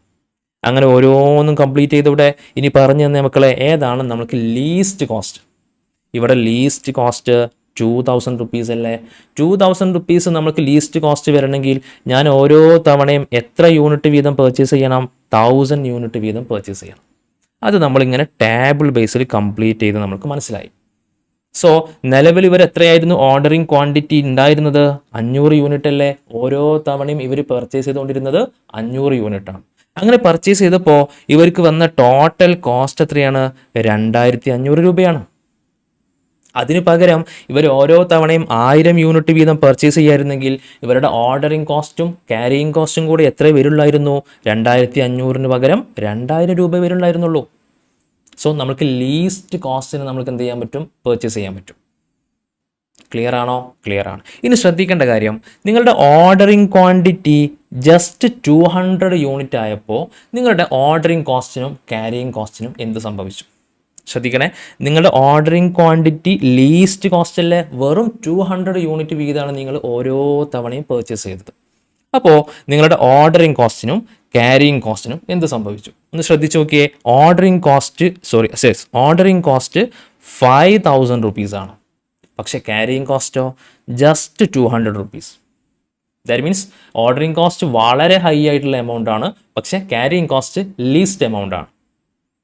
അങ്ങനെ ഓരോന്നും കംപ്ലീറ്റ് ചെയ്തിവിടെ ഇനി പറഞ്ഞു തന്നെ മക്കളെ, ഏതാണ് നമുക്ക് ലീസ്റ്റ് കോസ്റ്റ്? ഇവിടെ ലീസ്റ്റ് കോസ്റ്റ് 2000 റുപ്പീസ് അല്ലേ? 2000 റുപ്പീസ് നമുക്ക് ലീസ്റ്റ് കോസ്റ്റ് വരണമെങ്കിൽ ഞാൻ ഓരോ തവണയും എത്ര യൂണിറ്റ് വീതം പർച്ചേസ് ചെയ്യണം? 1000 യൂണിറ്റ് വീതം പർച്ചേസ് ചെയ്യണം. അത് നമ്മളിങ്ങനെ ടേബിൾ ബേസിൽ കംപ്ലീറ്റ് ചെയ്ത് നമുക്ക് മനസ്സിലായി. സോ നിലവിൽ ഇവർ എത്രയായിരുന്നു ഓർഡറിങ് ക്വാണ്ടിറ്റി ഉണ്ടായിരുന്നത്? 500 യൂണിറ്റ് അല്ലേ? ഓരോ തവണയും ഇവർ പർച്ചേസ് ചെയ്തുകൊണ്ടിരുന്നത് 500 യൂണിറ്റ് ആണ്. അങ്ങനെ പർച്ചേസ് ചെയ്തപ്പോൾ ഇവർക്ക് വന്ന ടോട്ടൽ കോസ്റ്റ് എത്രയാണ്? 2500 രൂപയാണ്. അതിന് പകരം ഇവർ ഓരോ തവണയും 1000 യൂണിറ്റ് വീതം പർച്ചേസ് ചെയ്യായിരുന്നെങ്കിൽ ഇവരുടെ ഓർഡറിങ് കോസ്റ്റും ക്യാരിയിങ് കോസ്റ്റും കൂടി എത്ര വരുള്ളായിരുന്നു? 2500 പകരം 2000 രൂപ വരുള്ളായിരുന്നുള്ളൂ. സോ നമുക്ക് ലീസ്റ്റ് കോസ്റ്റിന് നമുക്ക് എന്ത് ചെയ്യാൻ പറ്റും? പർച്ചേസ് ചെയ്യാൻ പറ്റും. ക്ലിയർ ആണോ? ക്ലിയർ ആണ്. ഇനി ശ്രദ്ധിക്കേണ്ട കാര്യം, നിങ്ങളുടെ ഓർഡറിങ് ക്വാണ്ടിറ്റി ജസ്റ്റ് 200 യൂണിറ്റ് ആയപ്പോൾ നിങ്ങളുടെ ഓർഡറിങ് കോസ്റ്റിനും ക്യാരിയിങ് കോസ്റ്റിനും എന്ത് സംഭവിച്ചു? ശ്രദ്ധിക്കണേ, നിങ്ങളുടെ ഓർഡറിങ് ക്വാണ്ടിറ്റി ലീസ്റ്റ് കോസ്റ്റ് അല്ലേ? വെറും 200 യൂണിറ്റ് വീതമാണ് നിങ്ങൾ ഓരോ തവണയും പർച്ചേസ് ചെയ്തത്. അപ്പോൾ നിങ്ങളുടെ ഓർഡറിങ് കോസ്റ്റിനും ക്യാരിയിങ് കോസ്റ്റിനും എന്ത് സംഭവിച്ചു ഒന്ന് ശ്രദ്ധിച്ച് നോക്കിയേ. ഓർഡറിങ് കോസ്റ്റ് 5000 റുപ്പീസാണ്. പക്ഷേ ക്യാരിയിങ് കോസ്റ്റോ just 200 rupees. That means ordering cost വളരെ ഹൈ ആയിട്ടുള്ള എമൗണ്ട് ആണ്, പക്ഷേ ക്യാരിയിങ് കോസ്റ്റ് ലീസ്റ്റ് എമൗണ്ട് ആണ്.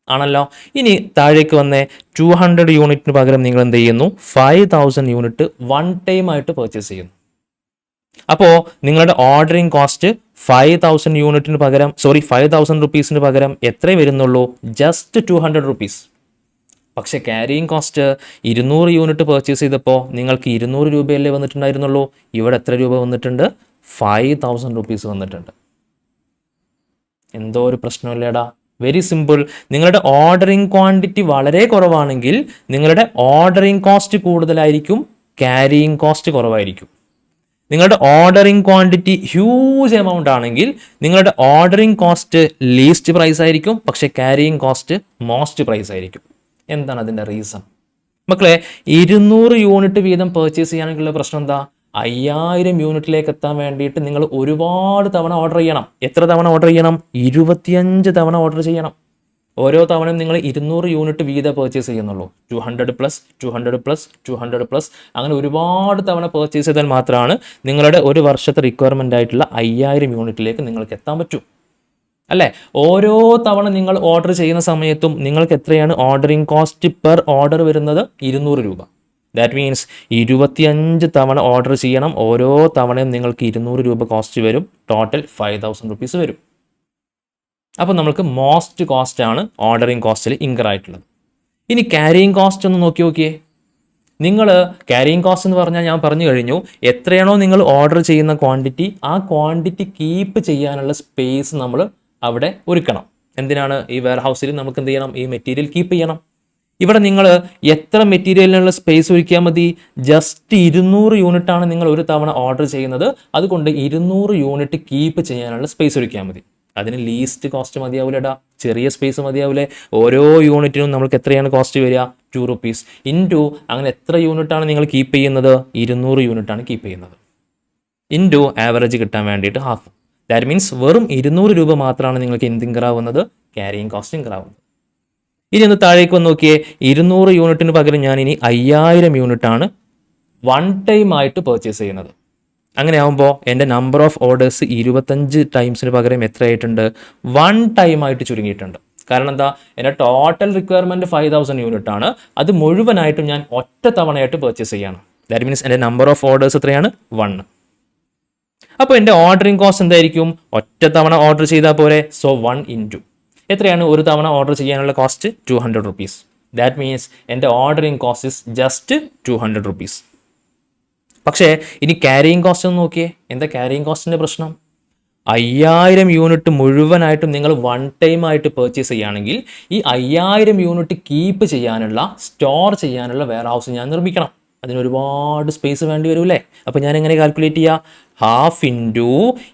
ആണല്ലോ. ഇനി താഴേക്ക് വന്നേ, 200 യൂണിറ്റിന് പകരം നിങ്ങൾ എന്ത് ചെയ്യുന്നു? 5000 യൂണിറ്റ് 1 ടൈം ആയിട്ട് പർച്ചേസ് ചെയ്യുന്നു. അപ്പോൾ നിങ്ങളുടെ ഓർഡറിങ് കോസ്റ്റ് 5000 റുപ്പീസിന് പകരം എത്രേ വരുന്നുള്ളൂ? Just 200 rupees. പക്ഷേ ക്യാരിയിങ് കോസ്റ്റ് 200 യൂണിറ്റ് പർച്ചേസ് ചെയ്തപ്പോൾ നിങ്ങൾക്ക് 200 രൂപയല്ലേ വന്നിട്ടുണ്ടായിരുന്നുള്ളൂ. ഇവിടെ എത്ര രൂപ വന്നിട്ടുണ്ട്? 5000 റുപ്പീസ് വന്നിട്ടുണ്ട്. എന്തോ ഒരു പ്രശ്നമില്ലേടാ. Very simple. നിങ്ങളുടെ ഓർഡറിങ് ക്വാണ്ടിറ്റി വളരെ കുറവാണെങ്കിൽ നിങ്ങളുടെ ഓർഡറിങ് കോസ്റ്റ് കൂടുതലായിരിക്കും, ക്യാരിയിങ് കോസ്റ്റ് കുറവായിരിക്കും. നിങ്ങളുടെ ഓർഡറിങ് ക്വാണ്ടിറ്റി ഹ്യൂജ് എമൗണ്ട് ആണെങ്കിൽ നിങ്ങളുടെ ഓർഡറിങ് കോസ്റ്റ് ലീസ്റ്റ് പ്രൈസ് ആയിരിക്കും, പക്ഷേ ക്യാരിയിങ് കോസ്റ്റ് മോസ്റ്റ് പ്രൈസ് ആയിരിക്കും. എന്താണ് അതിൻ്റെ റീസൺ? മക്കളെ, 200 യൂണിറ്റ് വീതം പർച്ചേസ് ചെയ്യാനുള്ള പ്രശ്നം എന്താ? 5000 യൂണിറ്റിലേക്ക് എത്താൻ വേണ്ടിയിട്ട് നിങ്ങൾ ഒരുപാട് തവണ ഓർഡർ ചെയ്യണം. എത്ര തവണ ഓർഡർ ചെയ്യണം? 25 തവണ ഓർഡർ ചെയ്യണം. ഓരോ തവണയും നിങ്ങൾ 200 യൂണിറ്റ് വീതം പർച്ചേസ് ചെയ്യുന്നുള്ളൂ. 200 പ്ലസ് 200 പ്ലസ് 200 പ്ലസ് അങ്ങനെ ഒരുപാട് തവണ പർച്ചേസ് ചെയ്താൽ മാത്രമാണ് നിങ്ങളുടെ ഒരു വർഷത്തെ റിക്വയർമെൻ്റ് ആയിട്ടുള്ള 5000 യൂണിറ്റിലേക്ക് നിങ്ങൾക്ക് എത്താൻ പറ്റൂ. അല്ലേ? ഓരോ തവണ നിങ്ങൾ ഓർഡർ ചെയ്യുന്ന സമയത്തും നിങ്ങൾക്ക് എത്രയാണ് ഓർഡറിങ് കോസ്റ്റ് പെർ ഓർഡർ വരുന്നത്? 200 രൂപ. ദാറ്റ് മീൻസ് 25 തവണ ഓർഡർ ചെയ്യണം. ഓരോ തവണയും നിങ്ങൾക്ക് 200 രൂപ കോസ്റ്റ് വരും. ടോട്ടൽ 5000 റുപ്പീസ് വരും. അപ്പോൾ നമുക്ക് മോസ്റ്റ് കോസ്റ്റ് ആണ് ഓർഡറിങ് കോസ്റ്റിൽ ഇൻകർ ആയിട്ടുള്ളത്. ഇനി ക്യാരിയിങ് കോസ്റ്റ് ഒന്ന് നോക്കിയേ. നിങ്ങൾ ക്യാരിയിങ് കോസ്റ്റ് എന്ന് പറഞ്ഞാൽ ഞാൻ പറഞ്ഞു കഴിഞ്ഞു, എത്രയാണോ നിങ്ങൾ ഓർഡർ ചെയ്യുന്ന ക്വാണ്ടിറ്റി, ആ ക്വാണ്ടിറ്റി കീപ്പ് ചെയ്യാനുള്ള സ്പേസ് നമ്മൾ അവിടെ ഒരുക്കണം. എന്തിനാണ്? ഈ വെയർ ഹൗസിൽ നമുക്ക് എന്ത് ചെയ്യണം? ഈ മെറ്റീരിയൽ കീപ്പ് ചെയ്യണം. ഇവിടെ നിങ്ങൾ എത്ര മെറ്റീരിയലിനുള്ള സ്പേസ് ഒരുക്കിയാൽ മതി? ജസ്റ്റ് 200 യൂണിറ്റ് ആണ് നിങ്ങൾ ഒരു തവണ ഓർഡർ ചെയ്യുന്നത്. അതുകൊണ്ട് 200 യൂണിറ്റ് കീപ്പ് ചെയ്യാനുള്ള സ്പേസ് ഒരുക്കിയാൽ മതി. അതിന് ലീസ്റ്റ് കോസ്റ്റ് മതിയാവില്ലടാ, ചെറിയ സ്പേസ് മതിയാവില്ലേ? ഓരോ യൂണിറ്റിനും നമുക്ക് എത്രയാണ് കോസ്റ്റ് വരിക? 2 റുപ്പീസ് ഇൻറ്റു അങ്ങനെ എത്ര യൂണിറ്റാണ് നിങ്ങൾ കീപ്പ് ചെയ്യുന്നത്? 200 യൂണിറ്റാണ് കീപ്പ് ചെയ്യുന്നത്. ഇൻറ്റു ആവറേജ് കിട്ടാൻ വേണ്ടിയിട്ട് ഹാഫ്. ദാറ്റ് മീൻസ് വെറും 200 രൂപ മാത്രമാണ് നിങ്ങൾക്ക് എന്ത് ഇൻകർ ആവുന്നത്? ക്യാരിയിങ് കോസ്റ്റ് ഇൻകർ ആവുന്നത്. ഇനി ഒന്ന് താഴേക്ക് വന്ന് നോക്കിയേ. 200 യൂണിറ്റിന് പകരം ഞാൻ ഇനി 5000 യൂണിറ്റാണ് വൺ ടൈം ആയിട്ട് പർച്ചേസ് ചെയ്യുന്നത്. അങ്ങനെ ആകുമ്പോൾ എൻ്റെ നമ്പർ ഓഫ് ഓർഡേഴ്സ് 25 ടൈംസിന് പകരം എത്ര ആയിട്ടുണ്ട്? 1 ടൈം ആയിട്ട് ചുരുങ്ങിയിട്ടുണ്ട്. കാരണം എന്താ? എൻ്റെ ടോട്ടൽ റിക്വയർമെൻറ്റ് 5000 യൂണിറ്റ് ആണ്. അത് മുഴുവനായിട്ടും ഞാൻ ഒറ്റ തവണയായിട്ട് പർച്ചേസ് ചെയ്യാണ്. ദാറ്റ് മീൻസ് എൻ്റെ നമ്പർ ഓഫ് ഓർഡേഴ്സ് എത്രയാണ്? 1. അപ്പോൾ എൻ്റെ ഓർഡറിങ് കോസ്റ്റ് എന്തായിരിക്കും? ഒറ്റ തവണ ഓർഡർ ചെയ്താൽ പോരെ. സോ 1 ഇൻറ്റു എത്രയാണ് ഒരു തവണ ഓർഡർ ചെയ്യാനുള്ള കോസ്റ്റ്? 200 റുപ്പീസ്. ദാറ്റ് മീൻസ് എൻ്റെ ordering cost is just 200 rupees. പക്ഷേ ഇനി ക്യാരിയിങ് കോസ്റ്റ് ഒന്ന് നോക്കിയേ. എന്താ ക്യാരിയിങ് കോസ്റ്റിൻ്റെ പ്രശ്നം? 5000 യൂണിറ്റ് മുഴുവനായിട്ടും നിങ്ങൾ വൺ ടൈം ആയിട്ട് പർച്ചേസ് ചെയ്യുകയാണെങ്കിൽ ഈ 5000 യൂണിറ്റ് കീപ്പ് ചെയ്യാനുള്ള, സ്റ്റോർ ചെയ്യാനുള്ള വെയർ ഹൗസ് ഞാൻ നിർമ്മിക്കണം. അതിന് ഒരുപാട് സ്പേസ് വേണ്ടി വരും. അപ്പോൾ ഞാൻ എങ്ങനെ കാൽക്കുലേറ്റ് ചെയ്യുക? ഹാഫ് ഇൻറ്റു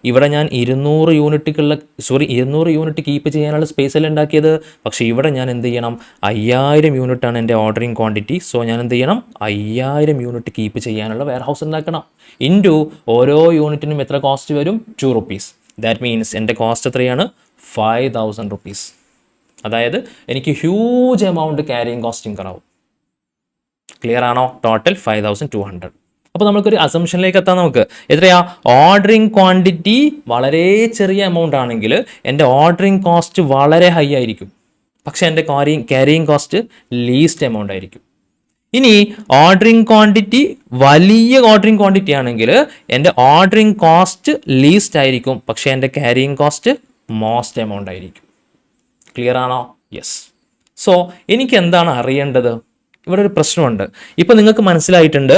ഇവിടെ ഞാൻ 200 യൂണിറ്റ് കീപ്പ് ചെയ്യാനുള്ള സ്പേസ് അല്ല ഉണ്ടാക്കിയത്. പക്ഷേ ഇവിടെ ഞാൻ എന്ത് ചെയ്യണം? 5000 യൂണിറ്റാണ് എൻ്റെ ഓർഡറിങ് ക്വാണ്ടിറ്റി. സോ ഞാൻ എന്ത് ചെയ്യണം? 5000 യൂണിറ്റ് കീപ്പ് ചെയ്യാനുള്ള വെയർ ഹൗസ് ഉണ്ടാക്കണം. ഇൻറ്റു ഓരോ യൂണിറ്റിനും എത്ര കോസ്റ്റ് വരും? 2 റുപ്പീസ്. ദാറ്റ് മീൻസ് എൻ്റെ കോസ്റ്റ് എത്രയാണ്? 5000 റുപ്പീസ്. അതായത് എനിക്ക് huge amount carrying cost incur ആവും. ക്ലിയർ ആണോ? ടോട്ടൽ 5200. അപ്പോൾ നമുക്കൊരു അസംഷനിലേക്ക് എത്താം. നമുക്ക് എത്രയാ? ഓർഡറിങ് ക്വാണ്ടിറ്റി വളരെ ചെറിയ എമൗണ്ട് ആണെങ്കിൽ എൻ്റെ ഓർഡറിങ് കോസ്റ്റ് വളരെ ഹൈ ആയിരിക്കും. പക്ഷേ എൻ്റെ ക്യാരിയിങ് കോസ്റ്റ് ലീസ്റ്റ് എമൗണ്ട് ആയിരിക്കും. ഇനി ഓർഡറിങ് ക്വാണ്ടിറ്റി വലിയ ഓർഡറിങ് ക്വാണ്ടിറ്റി ആണെങ്കിൽ എൻ്റെ ഓർഡറിങ് കോസ്റ്റ് ലീസ്റ്റ് ആയിരിക്കും. പക്ഷേ എൻ്റെ ക്യാരിയിങ് കോസ്റ്റ് മോസ്റ്റ് എമൗണ്ട് ആയിരിക്കും. ക്ലിയർ ആണോ? യെസ്. സോ എനിക്ക് എന്താണ് അറിയേണ്ടത്? ഇവിടെ ഒരു പ്രശ്നമുണ്ട്. ഇപ്പോൾ നിങ്ങൾക്ക് മനസ്സിലായിട്ടുണ്ട്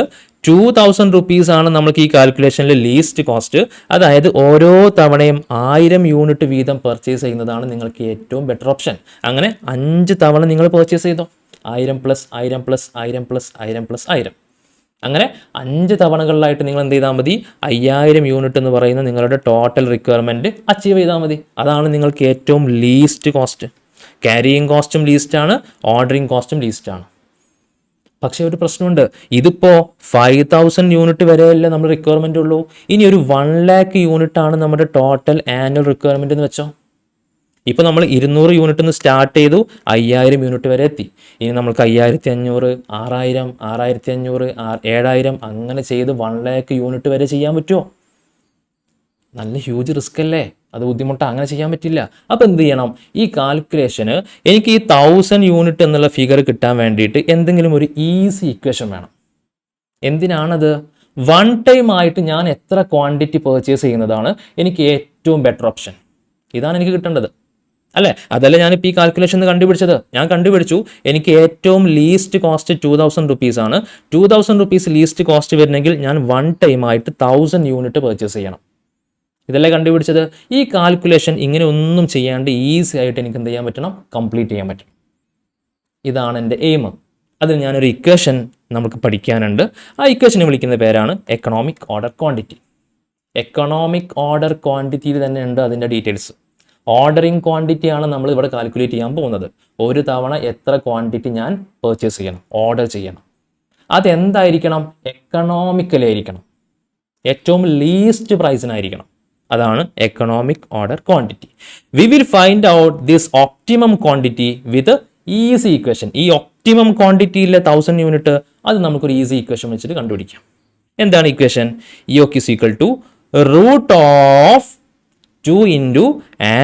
2000 റുപ്പീസ് ആണ് നമുക്ക് ഈ കാൽക്കുലേഷനിൽ ലീസ്റ്റ് കോസ്റ്റ്. അതായത് ഓരോ തവണയും 1000 യൂണിറ്റ് വീതം പർച്ചേസ് ചെയ്യുന്നതാണ് നിങ്ങൾക്ക് ഏറ്റവും ബെറ്റർ ഓപ്ഷൻ. അങ്ങനെ 5 തവണ നിങ്ങൾ പർച്ചേസ് ചെയ്തോ. 1000 പ്ലസ് 1000 പ്ലസ് 1000 പ്ലസ് 1000 പ്ലസ് 1000. അങ്ങനെ 5 തവണകളിലായിട്ട് നിങ്ങൾ എന്ത് ചെയ്താൽ മതി? 5000 യൂണിറ്റ് എന്ന് പറയുന്ന നിങ്ങളുടെ ടോട്ടൽ റിക്വയർമെൻറ്റ് അച്ചീവ് ചെയ്താൽ മതി. അതാണ് നിങ്ങൾക്ക് ഏറ്റവും ലീസ്റ്റ് കോസ്റ്റ്. ക്യാരിയിങ് കോസ്റ്റും ലീസ്റ്റാണ്, ഓർഡറിങ് കോസ്റ്റും ലീസ്റ്റാണ്. പക്ഷേ ഒരു പ്രശ്നമുണ്ട്. ഇതിപ്പോൾ 5000 യൂണിറ്റ് വരെയല്ലേ നമ്മൾ റിക്വയർമെൻ്റ് ഉള്ളൂ. ഇനി ഒരു 1 lakh യൂണിറ്റ് ആണ് നമ്മുടെ ടോട്ടൽ ആനുവൽ റിക്വയർമെൻ്റ് എന്ന് വെച്ചോ. ഇപ്പോൾ നമ്മൾ 200 യൂണിറ്റ് നിന്ന് സ്റ്റാർട്ട് ചെയ്തു, 5000 യൂണിറ്റ് വരെ എത്തി. ഇനി നമുക്ക് 5500, 6000, 6500, 7000 അങ്ങനെ ചെയ്ത് 1 lakh യൂണിറ്റ് വരെ ചെയ്യാൻ പറ്റുമോ? നല്ല ഹ്യൂജ് റിസ്ക് അല്ലേ? അത് ബുദ്ധിമുട്ടാണ്. അങ്ങനെ ചെയ്യാൻ പറ്റില്ല. അപ്പോൾ എന്ത് ചെയ്യണം? ഈ കാൽക്കുലേഷന് എനിക്ക് ഈ 1000 യൂണിറ്റ് എന്നുള്ള ഫിഗർ കിട്ടാൻ വേണ്ടിയിട്ട് എന്തെങ്കിലും ഒരു ഈസി ഇക്വേഷൻ വേണം. എന്തിനാണത്? വൺ ടൈം ആയിട്ട് ഞാൻ എത്ര ക്വാണ്ടിറ്റി പർച്ചേസ് ചെയ്യുന്നതാണ് എനിക്ക് ഏറ്റവും ബെറ്റർ ഓപ്ഷൻ. ഇതാണ് എനിക്ക് കിട്ടേണ്ടത്, അല്ലേ? അതല്ല ഞാനിപ്പോൾ ഈ കാൽക്കുലേഷൻ കണ്ടുപിടിച്ചത്. ഞാൻ കണ്ടുപിടിച്ചു എനിക്ക് ഏറ്റവും ലീസ്റ്റ് കോസ്റ്റ് 2000 റുപ്പീസ് ആണ്. 2000 റുപ്പീസ് ലീസ്റ്റ് കോസ്റ്റ് വരുന്നെങ്കിൽ ഞാൻ വൺ ടൈം ആയിട്ട് 1000 യൂണിറ്റ് പർച്ചേസ് ചെയ്യണം. ഇതല്ലേ കണ്ടുപിടിച്ചത്. ഈ കാൽക്കുലേഷൻ ഇങ്ങനെ ഒന്നും ചെയ്യാണ്ട് ഈസി ആയിട്ട് എനിക്ക് എന്ത് ചെയ്യാൻ പറ്റണം? കംപ്ലീറ്റ് ചെയ്യാൻ പറ്റണം. ഇതാണ് എൻ്റെ എയിം. അതിൽ ഞാനൊരു ഇക്വേഷൻ നമുക്ക് പഠിക്കാനുണ്ട്. ആ ഇക്വേഷനെ വിളിക്കുന്ന പേരാണ് economic order quantity. Economic order ക്വാണ്ടിറ്റിയിൽ തന്നെ ഉണ്ട് അതിൻ്റെ ഡീറ്റെയിൽസ്. ഓർഡറിങ് ക്വാണ്ടിറ്റിയാണ് നമ്മൾ ഇവിടെ കാൽക്കുലേറ്റ് ചെയ്യാൻ പോകുന്നത്. ഒരു തവണ എത്ര ക്വാണ്ടിറ്റി ഞാൻ പർച്ചേസ് ചെയ്യണം, ഓർഡർ ചെയ്യണം. അതെന്തായിരിക്കണം? എക്കണോമിക്കലായിരിക്കണം. ഏറ്റവും ലീസ്റ്റ് പ്രൈസിനായിരിക്കണം. അതാണ് economic order quantity. We will find out this optimum quantity with easy equation. ഈ ഒപ്റ്റിമം ക്വാണ്ടിറ്റിയിലെ 1000 യൂണിറ്റ് അത് നമുക്കൊരു ഈസി ഇക്വേഷൻ വെച്ചിട്ട് കണ്ടുപിടിക്കാം. എന്താണ് equation? EOQ is equal to root of 2 into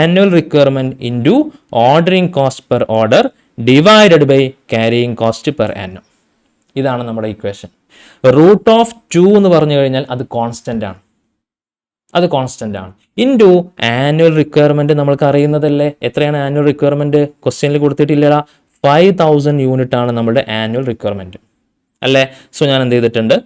annual requirement into ordering cost per order divided by carrying cost per annum. ഇതാണ് നമ്മുടെ equation. Root of 2 എന്ന് പറഞ്ഞു കഴിഞ്ഞാൽ അത് കോൺസ്റ്റന്റ് ആണ്. ഇൻറ്റു ആനുവൽ റിക്വയർമെന്റ് നമ്മൾക്ക് അറിയുന്നതല്ലേ. എത്രയാണ് ആനുവൽ റിക്വയർമെന്റ്? ക്വസ്റ്റ്യനിൽ കൊടുത്തിട്ടില്ലടാ. 5000 യൂണിറ്റ് ആണ് നമ്മുടെ ആനുവൽ റിക്വയർമെന്റ് അല്ലേ. സോ ഞാൻ എന്ത് ചെയ്തിട്ടുണ്ട്?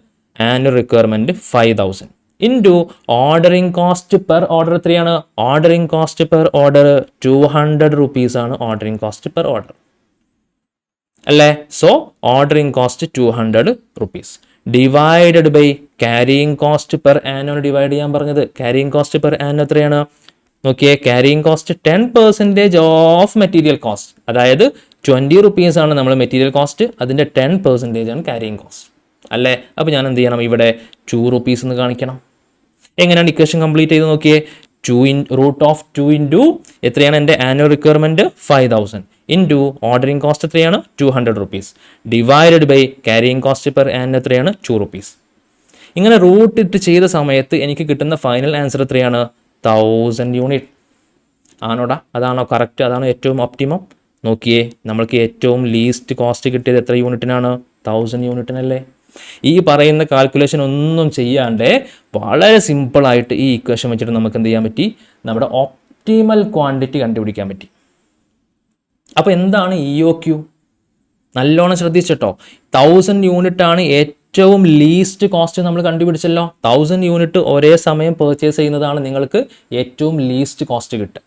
Annual requirement 5000 into ordering cost per order എത്രയാണ്? Ordering cost per order 200 rupees ആണ് ഓർഡറിംഗ് കോസ്റ്റ് പെർ ഓർഡർ അല്ലേ. So ordering cost 200 rupees divided by carrying cost per annual divide ചെയ്യാൻ പറഞ്ഞത്. ക്യാരിയിങ് കോസ്റ്റ് പെർ ആനുവൽ എത്രയാണ് നോക്കിയേ. Carrying cost 10% of material cost, അതായത് 20 rupees ആണ് നമ്മൾ മെറ്റീരിയൽ കോസ്റ്റ്, അതിൻ്റെ 10% ആണ് ക്യാരിയിങ് കോസ്റ്റ് അല്ലേ. അപ്പോൾ ഞാൻ എന്ത് ചെയ്യണം? ഇവിടെ 2 rupees എന്ന് കാണിക്കണം. എങ്ങനെയാണ് ഇക്വേഷൻ കംപ്ലീറ്റ് ചെയ്ത് നോക്കിയേ. റൂട്ട് ഓഫ് 2 ഇൻറ്റു എത്രയാണ് എൻ്റെ annual requirement 5000 into ordering cost എത്രയാണ് 200 rupees divided by carrying cost per annual എത്രയാണ് 2 rupees. ഇങ്ങനെ റൂട്ട് ഇട്ട് ചെയ്ത സമയത്ത് എനിക്ക് കിട്ടുന്ന ഫൈനൽ ആൻസർ എത്രയാണ്? 1000 യൂണിറ്റ്. ആണോടാ? അതാണോ കറക്റ്റ്? അതാണോ ഏറ്റവും ഒപ്റ്റിമം? നോക്കിയേ, നമ്മൾക്ക് ഏറ്റവും ലീസ്റ്റ് കോസ്റ്റ് കിട്ടിയത് എത്ര യൂണിറ്റിനാണ്? 1000 യൂണിറ്റിനല്ലേ. ഈ പറയുന്ന കാൽക്കുലേഷൻ ഒന്നും ചെയ്യാണ്ട് വളരെ സിമ്പിളായിട്ട് ഈ ഇക്വേഷൻ വെച്ചിട്ട് നമുക്ക് എന്ത് ചെയ്യാൻ പറ്റി? നമ്മുടെ ഒപ്റ്റിമൽ ക്വാണ്ടിറ്റി കണ്ടുപിടിക്കാൻ പറ്റി. അപ്പോൾ എന്താണ് EOQ? നല്ലോണം ശ്രദ്ധിച്ചിട്ടോ. 1000 യൂണിറ്റ് ആണ് ഏറ്റവും ലീസ്റ്റ് കോസ്റ്റ് നമ്മൾ കണ്ടുപിടിച്ചല്ലോ. 1000 യൂണിറ്റ് ഒരേ സമയം പർച്ചേസ് ചെയ്യുന്നതാണ് നിങ്ങൾക്ക് ഏറ്റവും ലീസ്റ്റ് കോസ്റ്റ് കിട്ടുക.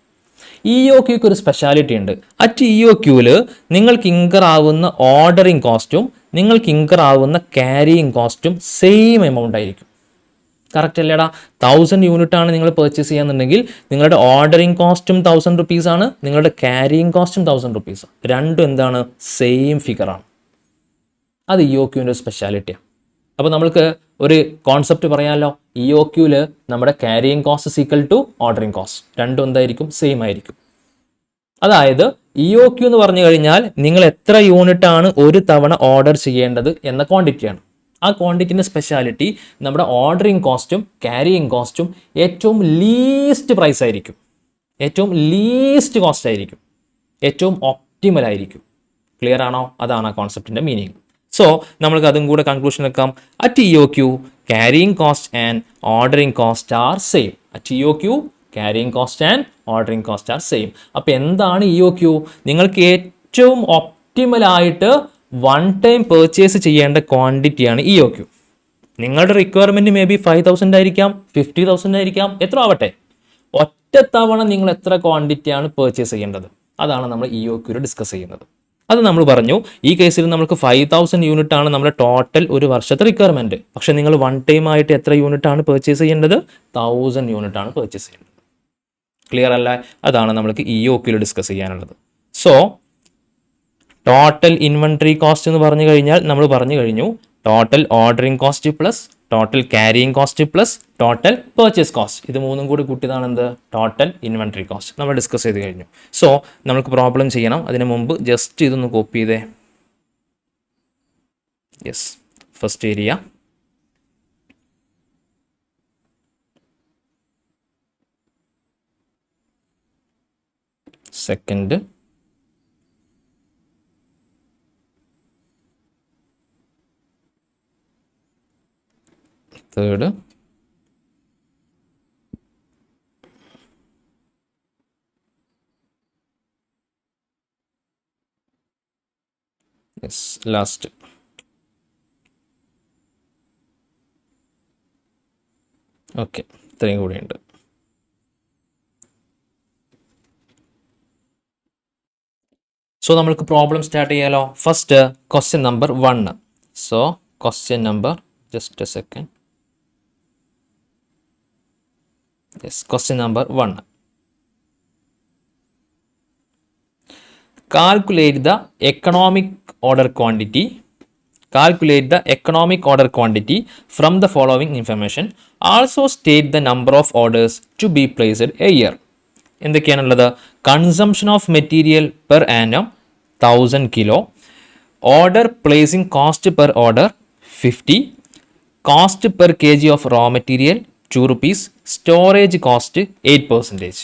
EOQക്ക് ഒരു സ്പെഷ്യാലിറ്റി ഉണ്ട്. അറ്റ് EOQയിൽ നിങ്ങൾക്ക് ഇൻകർ ആവുന്ന ഓർഡറിംഗ് കോസ്റ്റും നിങ്ങൾക്ക് ഇൻകർ ആവുന്ന ക്യാരിയിങ് കോസ്റ്റും സെയിം എമൗണ്ട് ആയിരിക്കും. കറക്റ്റ് അല്ലേടാ? 1000 യൂണിറ്റ് ആണ് നിങ്ങൾ പർച്ചേസ് ചെയ്യാന്നുണ്ടെങ്കിൽ നിങ്ങളുടെ ഓർഡറിംഗ് കോസ്റ്റും 1000 rupees ആണ്, നിങ്ങളുടെ ക്യാരിയിങ് കോസ്റ്റും 1000 rupees. രണ്ടും എന്താണ്? സെയിം ഫിഗറാണ്. അത് EOQൻ്റെ സ്പെഷ്യാലിറ്റിയാണ്. അപ്പോൾ നമ്മൾക്ക് ഒരു കോൺസെപ്റ്റ് പറയാമല്ലോ. EOQയിൽ നമ്മുടെ carrying cost equal to ordering cost, രണ്ടും എന്തായിരിക്കും? സെയിം ആയിരിക്കും. അതായത് EOQ എന്ന് പറഞ്ഞു കഴിഞ്ഞാൽ നിങ്ങൾ എത്ര യൂണിറ്റ് ആണ് ഒരു തവണ ഓർഡർ ചെയ്യേണ്ടത് എന്ന ക്വാണ്ടിറ്റിയാണ്. ആ ക്വാണ്ടിറ്റിൻ്റെ സ്പെഷ്യാലിറ്റി നമ്മുടെ ഓർഡറിംഗ് കോസ്റ്റും ക്യാരിയിങ് കോസ്റ്റും ഏറ്റവും ലീസ്റ്റ് പ്രൈസ് ആയിരിക്കും, ഏറ്റവും ലീസ്റ്റ് കോസ്റ്റ് ആയിരിക്കും, ഏറ്റവും ഒപ്റ്റിമൽ ആയിരിക്കും. ക്ലിയർ ആണോ? അതാണ് ആ കോൺസെപ്റ്റിൻ്റെ മീനിങ്. സോ നമ്മൾക്ക് അതും കൂടെ കൺക്ലൂഷൻ വെക്കാം. At EOQ carrying cost and ordering cost are same. At EOQ carrying cost and ordering cost are same. അപ്പോൾ എന്താണ് EOQ? നിങ്ങൾക്ക് ഏറ്റവും ഒപ്റ്റിമലായിട്ട് വൺ ടൈം പർച്ചേസ് ചെയ്യേണ്ട ക്വാണ്ടിറ്റിയാണ് EOQ. നിങ്ങളുടെ റിക്വയർമെൻറ്റ് മേ ബി 5000 ആയിരിക്കാം, 50,000 ആയിരിക്കാം, എത്ര ആവട്ടെ. ഒറ്റത്തവണ നിങ്ങൾ എത്ര ക്വാണ്ടിറ്റിയാണ് പർച്ചേസ് ചെയ്യേണ്ടത്, അതാണ് നമ്മൾ EOQയിൽ ഡിസ്കസ് ചെയ്യുന്നത്. അത് നമ്മൾ പറഞ്ഞു. ഈ കേസിൽ നമുക്ക് 5000 യൂണിറ്റ് ആണ് നമ്മുടെ ടോട്ടൽ ഒരു വർഷത്തെ റിക്വയർമെൻറ്റ്. പക്ഷേ നിങ്ങൾ വൺ ടൈം ആയിട്ട് എത്ര യൂണിറ്റ് ആണ് പർച്ചേസ് ചെയ്യേണ്ടത്? 1000 യൂണിറ്റ് ആണ് പർച്ചേസ് ചെയ്യേണ്ടത്. ക്ലിയർ അല്ല? അതാണ് നമ്മൾക്ക് EOQയിൽ ഡിസ്കസ് ചെയ്യാനുള്ളത്. സോ ടോട്ടൽ ഇൻവെൻട്രി കോസ്റ്റ് എന്ന് പറഞ്ഞു കഴിഞ്ഞാൽ നമ്മൾ പറഞ്ഞു കഴിഞ്ഞു total ordering cost plus total carrying cost plus total purchase cost. ഇത് മൂന്നും കൂടി കൂട്ടിയതാണ് എന്ത്? Total inventory cost. നമ്മൾ ഡിസ്കസ് ചെയ്ത് കഴിഞ്ഞു. സോ നമുക്ക് പ്രോബ്ലം ചെയ്യണം. അതിന് മുമ്പ് ജസ്റ്റ് ഇതൊന്ന് കോപ്പി ചെയ്തേ. Yes, first area, second, third, yes, last. Okay, ഇത്രയും കൂടിയുണ്ട്. സോ നമ്മൾക്ക് പ്രോബ്ലം സ്റ്റാർട്ട് ചെയ്യാലോ. First question number 1. So question number, just a second. Yes, question number 1. Calculate the economic order quantity calculate the economic order quantity from the following information. Also state the number of orders to be placed a year. എന്തൊക്കെയാണുള്ളത്? Consumption of material per annum 1000 kilo, order placing cost per order 50, cost per K G of raw material 2 rupees, storage cost 8%.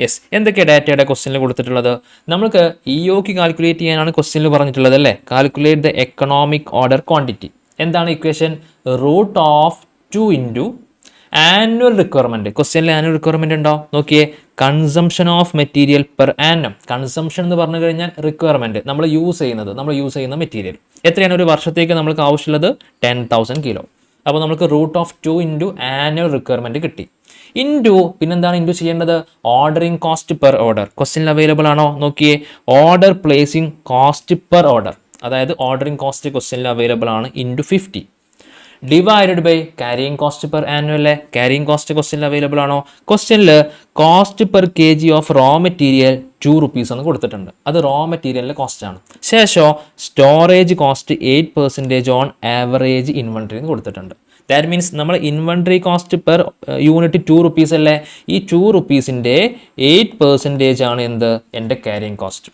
Yes, എന്തൊക്കെയാണ് ഡാറ്റയുടെ ക്വസ്റ്റ്യനിൽ കൊടുത്തിട്ടുള്ളത്? നമുക്ക് ഇഒക്ക് calculate ചെയ്യാനാണ് ക്വസ്റ്റ്യനിൽ പറഞ്ഞിട്ടുള്ളത് അല്ലേ? Calculate the economic order quantity. എന്താണ് equation? Root of 2 into annual requirement. ക്വസ്റ്റ്യനിൽ ആനുവൽ റിക്വയർമെൻറ്റ് ഉണ്ടോ? നോക്കിയേ, consumption of material per annum. Consumption എന്ന് പറഞ്ഞു കഴിഞ്ഞാൽ റിക്വയർമെൻറ്റ്, നമ്മൾ യൂസ് ചെയ്യുന്ന മെറ്റീരിയൽ എത്രയാണ് ഒരു വർഷത്തേക്ക് നമ്മൾക്ക് ആവശ്യമുള്ളത്? 10,000 കിലോ. അപ്പോൾ നമുക്ക് root of 2 into annual requirement കിട്ടി. ഇൻറ്റു പിന്നെന്താണ് ഇൻറ്റു ചെയ്യേണ്ടത്? Ordering cost per order. ക്വസ്റ്റ്യനിൽ അവൈലബിൾ ആണോ? നോക്കിയേ, order placing cost per order, അതായത് ഓർഡറിങ് കോസ്റ്റ് ക്വസ്റ്റ്യനിൽ അവൈലബിൾ ആണ്, into 50 divided by carrying cost per annual. Carrying cost ക്വസ്റ്റ്യനിൽ അവൈലബിൾ ആണോ? ക്വസ്റ്റ്യനിൽ cost per K G of raw material 2 rupees എന്ന് കൊടുത്തിട്ടുണ്ട്. അത് റോ മെറ്റീരിയലിൻ്റെ കോസ്റ്റ് ആണ്. ശേഷം storage cost 8% on average inventory എന്ന് കൊടുത്തിട്ടുണ്ട്. ദാറ്റ് മീൻസ് നമ്മൾ inventory cost per unit 2 rupees അല്ലേ? ഈ 2 rupeesൻ്റെ 8% ആണ് എന്ത്? എൻ്റെ ക്യാരിയിങ് കോസ്റ്റ്.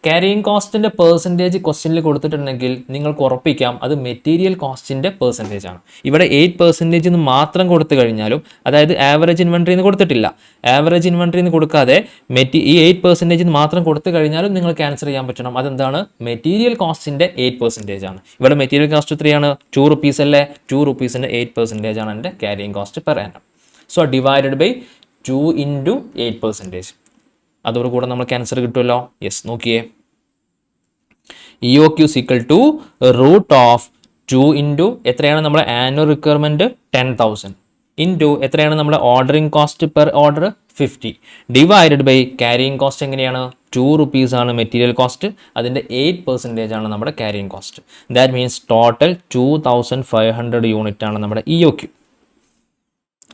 ക്യാരിയിങ് കോസ്റ്റിൻ്റെ പെർസെൻറ്റേജ് ക്വസ്റ്റ്യനിൽ കൊടുത്തിട്ടുണ്ടെങ്കിൽ നിങ്ങൾക്ക് ഉറപ്പിക്കാം അത് മെറ്റീരിയൽ കോസ്റ്റിൻ്റെ പെർസെൻറ്റേജ് ആണ്. ഇവിടെ 8% എന്ന് മാത്രം കൊടുത്തു കഴിഞ്ഞാലും, അതായത് ആവറേജ് ഇൻവെൻട്രി എന്ന് കൊടുത്തിട്ടില്ല, ആവറേജ് ഇൻവെൻട്രി എന്ന് കൊടുക്കാതെ ഈ 8% എന്ന് മാത്രം കൊടുത്തു കഴിഞ്ഞാലും നിങ്ങൾക്ക് ആൻസർ ചെയ്യാൻ പറ്റണം. അതെന്താണ്? മെറ്റീരിയൽ കോസ്റ്റിൻ്റെ 8% ആണ്. ഇവിടെ മെറ്റീരിയൽ കോസ്റ്റ് എത്രയാണ്? 2 rupees അല്ലേ? 2 rupeesൻ്റെ 8% ആണ് എൻ്റെ carrying cost per annum. So divided by 2 into 8%. അതോടുകൂടെ നമുക്ക് ആൻസർ കിട്ടുമല്ലോ. യെസ്, നോക്കിയേ, EOQ is equal to root of 2 into എത്രയാണ് നമ്മുടെ ആനുവൽ റിക്വയർമെൻറ്റ് 10,000 ഇൻറ്റു എത്രയാണ് നമ്മുടെ ordering cost per order 50 divided by carrying cost എങ്ങനെയാണ്? 2 rupees ആണ് മെറ്റീരിയൽ കോസ്റ്റ്, അതിൻ്റെ 8% ആണ് നമ്മുടെ carrying cost. That means total 2500 unit ആണ് നമ്മുടെ EOQ.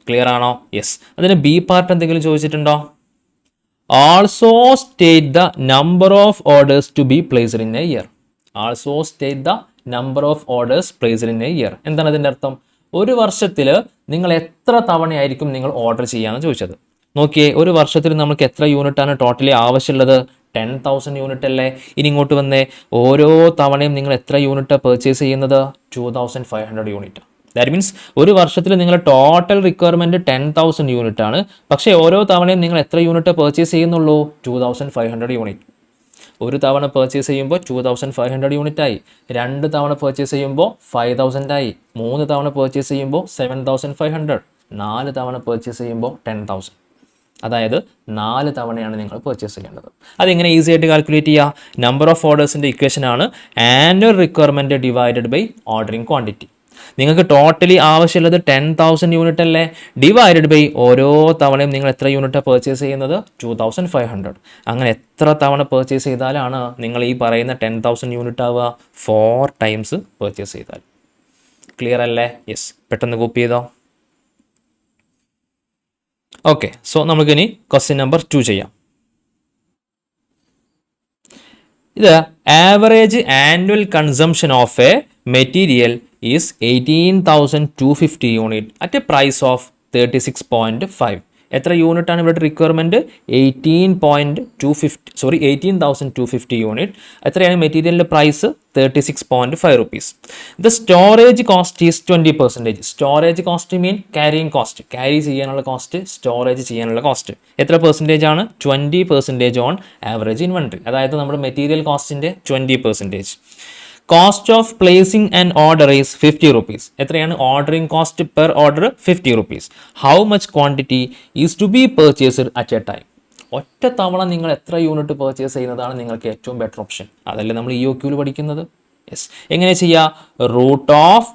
ക്ലിയർ ആണോ? യെസ്. അതിന് ബി പാർട്ട് എന്തെങ്കിലും ചോദിച്ചിട്ടുണ്ടോ? Also state the number of orders to be placed in a year. Also state the number of orders placed in a year. എന്താണ് അതിൻ്റെ അർത്ഥം? ഒരു വർഷത്തിൽ നിങ്ങൾ എത്ര തവണയായിരിക്കും നിങ്ങൾ ഓർഡർ ചെയ്യാമെന്ന് ചോദിച്ചത്. നോക്കിയേ, ഒരു വർഷത്തിൽ നമുക്ക് എത്ര യൂണിറ്റാണ് ടോട്ടലി ആവശ്യമുള്ളത്? 10,000 യൂണിറ്റ് അല്ലേ? ഇനി ഇങ്ങോട്ട് വന്നേ, ഓരോ തവണയും നിങ്ങൾ എത്ര യൂണിറ്റ് പർച്ചേസ് ചെയ്യുന്നത്? 2,500 യൂണിറ്റ്. ദാറ്റ് മീൻസ് ഒരു വർഷത്തിൽ നിങ്ങളുടെ ടോട്ടൽ റിക്വയർമെൻറ്റ് 10,000 യൂണിറ്റ് ആണ്. പക്ഷേ ഓരോ തവണയും നിങ്ങൾ എത്ര യൂണിറ്റ് പർച്ചേസ് ചെയ്യുന്നുള്ളൂ? 2,500 യൂണിറ്റ്. ഒരു തവണ പർച്ചേസ് ചെയ്യുമ്പോൾ 2,500 യൂണിറ്റ് ആയി. 2 തവണ പർച്ചേസ് ചെയ്യുമ്പോൾ 5,000 ആയി. 3 തവണ പർച്ചേസ് ചെയ്യുമ്പോൾ 7,500. 4 തവണ പർച്ചേസ് ചെയ്യുമ്പോൾ 10,000. അതായത് 4 തവണയാണ് നിങ്ങൾ പർച്ചേസ് ചെയ്യേണ്ടത്. അതെങ്ങനെ ഈസി ആയിട്ട് കാൽക്കുലേറ്റ് ചെയ്യുക? നമ്പർ ഓഫ് ഓർഡേഴ്സിൻ്റെ ഇക്വേഷനാണ് annual requirement divided by ordering quantity. നിങ്ങൾക്ക് ടോട്ടലി ആവശ്യമുള്ളത് 10,000 യൂണിറ്റ് അല്ലേ? ഡിവൈഡഡ് ബൈ ഓരോ തവണയും നിങ്ങൾ എത്ര യൂണിറ്റ് പർച്ചേസ് ചെയ്യുന്നത്? 2,500. അങ്ങനെ എത്ര തവണ പർച്ചേസ് ചെയ്താലാണ് നിങ്ങൾ ഈ പറയുന്ന 10,000 യൂണിറ്റ് ആവുക? 4 times പർച്ചേസ് ചെയ്താൽ. ക്ലിയർ അല്ലേ? യെസ്. പെട്ടെന്ന് കോപ്പി ചെയ്തോ. ഓക്കെ, സോ നമുക്കിനി ക്വസ്റ്റ്യൻ നമ്പർ 2 ചെയ്യാം. ഇത് average annual consumption of A material is 18,250 unit at a price of 36.5. എത്ര യൂണിറ്റ് ആണ് ഇവിടെ റിക്വയർമെൻറ്റ്? 18,250 യൂണിറ്റ്. എത്രയാണ് മെറ്റീരിയലിൻ്റെ price? 36.5 rupees. The storage cost is 20%. Storage cost mean carrying cost, carry ചെയ്യാനുള്ള cost, storage ചെയ്യാനുള്ള cost എത്ര പെർസെൻറ്റേജ് ആണ്? 20% on average inventory. അതായത് നമ്മുടെ മെറ്റീരിയൽ കോസ്റ്റിൻ്റെ 20%. Cost of placing and order is 50 rupees. എത്രയാണ് ordering cost per order? 50 rupees. How much quantity is to be purchased at a time? ഒറ്റ തവണ നിങ്ങൾ എത്ര യൂണിറ്റ് പർച്ചേസ് ചെയ്യുന്നതാണ് നിങ്ങൾക്ക് ഏറ്റവും ബെറ്റർ ഓപ്ഷൻ. അതല്ലേ നമ്മൾ EOQയിൽ പഠിക്കുന്നത്. യെസ്. എങ്ങനെ ചെയ്യുക? Root of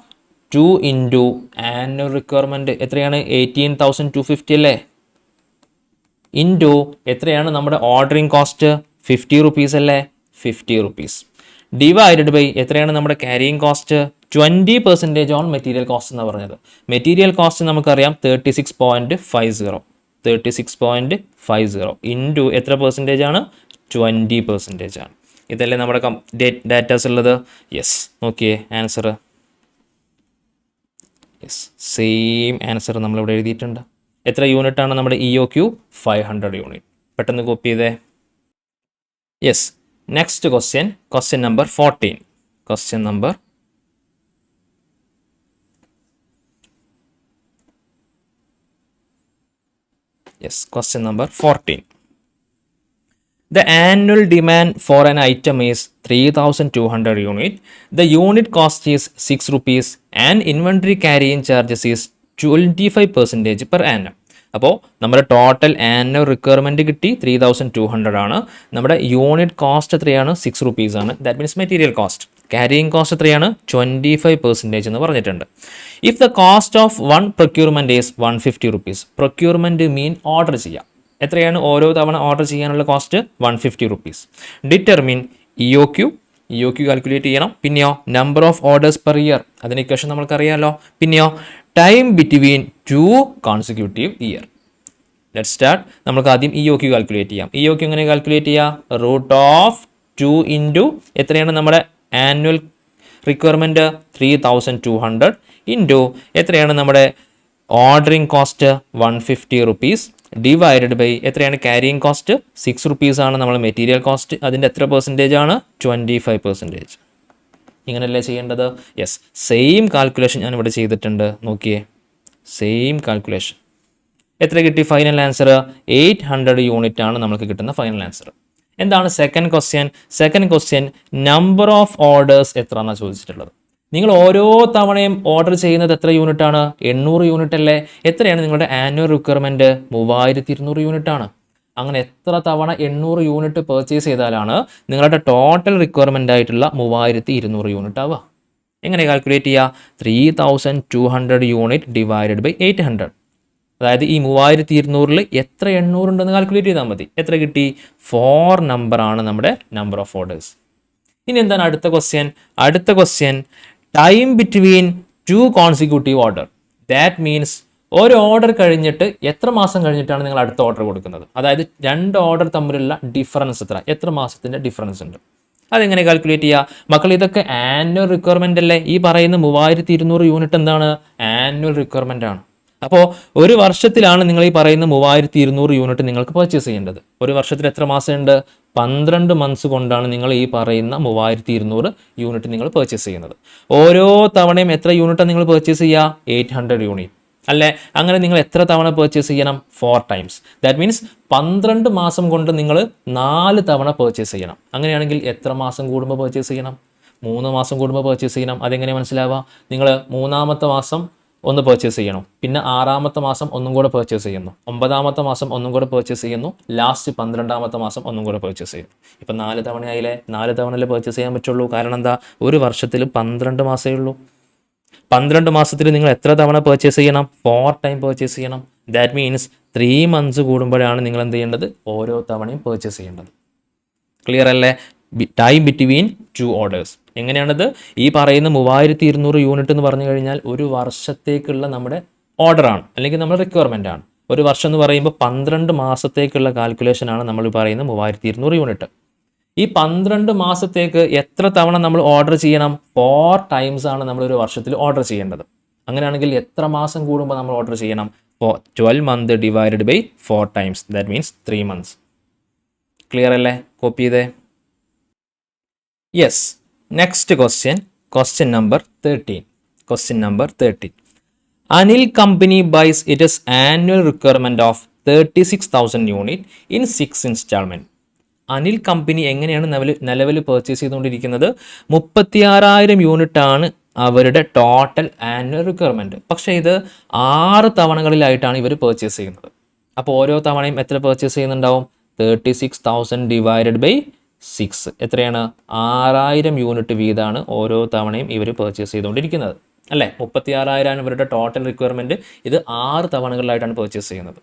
2 into annual requirement എത്രയാണ്? 18,250 അല്ലേ? ഇൻറ്റു എത്രയാണ് നമ്മുടെ ഓർഡറിംഗ് കോസ്റ്റ്? 50 rupees അല്ലേ? 50 rupees. ഡിവൈഡഡ് ബൈ എത്രയാണ് നമ്മുടെ carrying cost? 20% on material cost എന്ന് പറഞ്ഞത്. മെറ്റീരിയൽ കോസ്റ്റ് നമുക്കറിയാം 36.50 ഇൻറ്റു എത്ര പെർസെൻറ്റേജ് ആണ്? 20% ആണ്. ഇതല്ലേ നമ്മുടെ ഡാറ്റാസ് ഉള്ളത്. യെസ്. നോക്കിയേ ആൻസർ യെസ്, സെയിം ആൻസർ നമ്മളിവിടെ എഴുതിയിട്ടുണ്ട്. എത്ര യൂണിറ്റ് ആണ് നമ്മുടെ EOQ? 500 യൂണിറ്റ്. പെട്ടെന്ന് കോപ്പി ചെയ്തേ. Yes, next question number 14. Question number question number 14. The annual demand for an item is 3,200 unit. The unit cost is 6 rupees and inventory carrying charges is 25% per annum. അപ്പോൾ നമ്മുടെ total annual requirement കിട്ടി 3,200 ആണ്. നമ്മുടെ unit cost എത്രയാണ്? 6 rupees ആണ്. That means material cost. Carrying cost എത്രയാണ്? 25% എന്ന് പറഞ്ഞിട്ടുണ്ട്. If the cost of one procurement is 150 rupees. Procurement mean order ചെയ്യാം. എത്രയാണ് ഓരോ തവണ ഓർഡർ ചെയ്യാനുള്ള cost? 150 rupees. Determine EOQ calculate ചെയ്യണം. പിന്നെയോ number of orders per year, അതിന് ഇക്വേഷൻ നമ്മൾക്കറിയാമല്ലോ. പിന്നെയോ time between 2 consecutive year. Let start. നമുക്ക് ആദ്യം EOQ കാൽക്കുലേറ്റ് ചെയ്യാം. EOQ എങ്ങനെ കാൽക്കുലേറ്റ് ചെയ്യുക? √2 ഇൻറ്റു എത്രയാണ് നമ്മുടെ ആനുവൽ റിക്വയർമെൻറ്റ്? 3,200 ഇൻറ്റു എത്രയാണ് നമ്മുടെ ordering cost? 150 rupees divided by എത്രയാണ് ക്യാരിയിങ് കോസ്റ്റ്? 6 റുപ്പീസ് ആണ് നമ്മൾ മെറ്റീരിയൽ കോസ്റ്റ്. അതിൻ്റെ എത്ര പെർസെൻറ്റേജ് ആണ്? 25%. ഇങ്ങനെയല്ലേ ചെയ്യേണ്ടത്? യെസ്, സെയിം കാൽക്കുലേഷൻ ഞാൻ ഇവിടെ ചെയ്തിട്ടുണ്ട്. നോക്കിയേ, സെയിം കാൽക്കുലേഷൻ. എത്ര കിട്ടി ഫൈനൽ ആൻസർ? 800 യൂണിറ്റ് ആണ് നമുക്ക് കിട്ടുന്ന ഫൈനൽ ആൻസർ. എന്താണ് second question? Number of orders എത്ര എന്നാണ് ചോദിച്ചിട്ടുള്ളത്. നിങ്ങൾ ഓരോ തവണയും ഓർഡർ ചെയ്യുന്നത് എത്ര യൂണിറ്റ് ആണ്? 800 യൂണിറ്റ് അല്ലേ? എത്രയാണ് നിങ്ങളുടെ ആനുവൽ റിക്വയർമെൻറ്റ്? 3200 യൂണിറ്റ് ആണ്. അങ്ങനെ എത്ര തവണ 800 യൂണിറ്റ് പർച്ചേസ് ചെയ്താലാണ് നിങ്ങളുടെ ടോട്ടൽ റിക്വയർമെൻ്റ് ആയിട്ടുള്ള 3200 യൂണിറ്റ് ആവുക? എങ്ങനെ കാൽക്കുലേറ്റ് ചെയ്യുക? 3200 യൂണിറ്റ് ഡിവൈഡഡ് ബൈ 800. അതായത് ഈ 3200-ൽ എത്ര 800 ഉണ്ടെന്ന് കാൽക്കുലേറ്റ് ചെയ്താൽ മതി. എത്ര കിട്ടി? 4 നമ്പറാണ് നമ്മുടെ നമ്പർ ഓഫ് ഓർഡേഴ്സ്. ഇനി എന്താണ് അടുത്ത question time between 2 consecutive order. That means ഒരു ഓർഡർ കഴിഞ്ഞിട്ട് എത്ര മാസം കഴിഞ്ഞിട്ടാണ് നിങ്ങൾ അടുത്ത ഓർഡർ കൊടുക്കുന്നത്? അതായത് 2 ഓർഡർ തമ്മിലുള്ള ഡിഫറൻസ് എത്ര മാസത്തിൻ്റെ ഡിഫറൻസ് ഉണ്ട്? അതെങ്ങനെ കാൽക്കുലേറ്റ് ചെയ്യുക? മക്കൾ, ഇതൊക്കെ ആനുവൽ റിക്വയർമെൻ്റ് അല്ലേ? ഈ പറയുന്ന 3200 യൂണിറ്റ് എന്താണ്? ആനുവൽ റിക്വയർമെൻ്റ് ആണ്. അപ്പോൾ ഒരു വർഷത്തിലാണ് നിങ്ങൾ ഈ പറയുന്ന 3200 യൂണിറ്റ് നിങ്ങൾക്ക് പർച്ചേസ് ചെയ്യേണ്ടത്. ഒരു വർഷത്തിൽ എത്ര മാസമുണ്ട്? 12 മന്ത്സ് കൊണ്ടാണ് നിങ്ങൾ ഈ പറയുന്ന 3200 യൂണിറ്റ് നിങ്ങൾ പർച്ചേസ് ചെയ്യുന്നത്. ഓരോ തവണയും എത്ര യൂണിറ്റാണ് നിങ്ങൾ പർച്ചേസ് ചെയ്യുക? 800 യൂണിറ്റ് അല്ലേ? അങ്ങനെ നിങ്ങൾ എത്ര തവണ പർച്ചേസ് ചെയ്യണം? 4 ടൈംസ്. ദാറ്റ് മീൻസ് 12 മാസം കൊണ്ട് നിങ്ങൾ 4 തവണ പർച്ചേസ് ചെയ്യണം. അങ്ങനെയാണെങ്കിൽ എത്ര മാസം കൂടുമ്പോൾ പർച്ചേസ് ചെയ്യണം? 3 മാസം കൂടുമ്പോൾ പർച്ചേസ് ചെയ്യണം. അതെങ്ങനെ മനസ്സിലാവുക? നിങ്ങൾ 3-ാമത്തെ മാസം ഒന്ന് പർച്ചേസ് ചെയ്യണം, പിന്നെ 6-ാമത്തെ മാസം ഒന്നും കൂടെ പർച്ചേസ് ചെയ്യുന്നു, 9-ാമത്തെ മാസം ഒന്നും കൂടെ പർച്ചേസ് ചെയ്യുന്നു, ലാസ്റ്റ് 12-ാമത്തെ മാസം ഒന്നും കൂടെ പർച്ചേസ് ചെയ്യുന്നു. ഇപ്പം 4 തവണയായില്ലേ? 4 തവണയല്ലേ പർച്ചേസ് ചെയ്യാൻ പറ്റുള്ളൂ. കാരണം എന്താ? ഒരു വർഷത്തിൽ 12 മാസമേ ഉള്ളൂ. 12 മാസത്തിൽ നിങ്ങൾ എത്ര തവണ പർച്ചേസ് ചെയ്യണം? 4 ടൈം പർച്ചേസ് ചെയ്യണം. ദാറ്റ് മീൻസ് 3 മന്ത്സ് കൂടുമ്പോഴാണ് നിങ്ങൾ എന്ത് ചെയ്യേണ്ടത്? ഓരോ തവണയും പർച്ചേസ് ചെയ്യേണ്ടത്. ക്ലിയർ അല്ലേ? Time between 2 orders. എങ്ങനെയാണത്? ഈ പറയുന്ന 3200 യൂണിറ്റ് എന്ന് പറഞ്ഞു കഴിഞ്ഞാൽ ഒരു വർഷത്തേക്കുള്ള നമ്മുടെ ഓർഡറാണ്, അല്ലെങ്കിൽ നമ്മുടെ റിക്വയർമെൻ്റ് ആണ്. ഒരു വർഷം എന്ന് പറയുമ്പോൾ 12 മാസത്തേക്കുള്ള കാൽക്കുലേഷനാണ് നമ്മൾ പറയുന്ന 3200 യൂണിറ്റ്. ഈ 12 മാസത്തേക്ക് എത്ര തവണ നമ്മൾ ഓർഡർ ചെയ്യണം? 4 ടൈംസ് ആണ് നമ്മൾ ഒരു വർഷത്തിൽ ഓർഡർ ചെയ്യേണ്ടത്. അങ്ങനെയാണെങ്കിൽ എത്ര മാസം കൂടുമ്പോൾ നമ്മൾ ഓർഡർ ചെയ്യണം? 12 month divided by 4 times. That means 3 months. Clear അല്ലേ? കോപ്പി ചെയ്തേ. Yes, next question number 13. Anil company buys its annual requirement of 36,000 unit in 6 installment. Anil company എങ്ങനെയാണ് നിലവിൽ പർച്ചേസ് ചെയ്തുകൊണ്ടിരിക്കുന്നത്? 36,000 യൂണിറ്റ് ആണ് അവരുടെ ടോട്ടൽ ആനുവൽ റിക്വയർമെൻറ്റ്. പക്ഷേ ഇത് 6 തവണകളിലായിട്ടാണ് ഇവർ പർച്ചേസ് ചെയ്യുന്നത്. അപ്പോൾ ഓരോ തവണയും എത്ര പർച്ചേസ് ചെയ്യുന്നുണ്ടാവും? 36,000 ഡിവൈഡഡ് ബൈ 6 എത്രയാണ്? 6,000 യൂണിറ്റ് വീതമാണ് ഓരോ തവണയും ഇവർ പർച്ചേസ് ചെയ്തുകൊണ്ടിരിക്കുന്നത് അല്ലേ? 36,000 ആണ് ഇവരുടെ ടോട്ടൽ റിക്വയർമെൻറ്റ്. ഇത് 6 തവണകളിലായിട്ടാണ് പർച്ചേസ് ചെയ്യുന്നത്.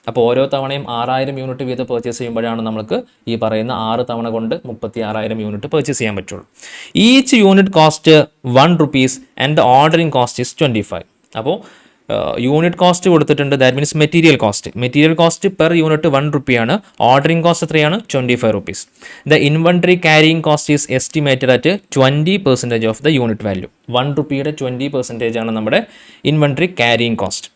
അപ്പോൾ ഓരോ തവണയും 6,000 യൂണിറ്റ് വീതം പർച്ചേസ് ചെയ്യുമ്പോഴാണ് നമുക്ക് ഈ പറയുന്ന 6 തവണ കൊണ്ട് 36,000 യൂണിറ്റ് പർച്ചേസ് ചെയ്യാൻ പറ്റുള്ളൂ. Each unit cost 1 rupees and the ordering cost is 25. അപ്പോൾ യൂണിറ്റ് കോസ്റ്റ് കൊടുത്തിട്ടുണ്ട്. That means material cost per unit 1 റുപ്പിയാണ്. ഓർഡറിംഗ് കോസ്റ്റ് എത്രയാണ്? 25 rupees. The inventory carrying cost is estimated at 20% of the unit value. 1 റുപ്പിയുടെ 20% ആണ് നമ്മുടെ inventory carrying cost.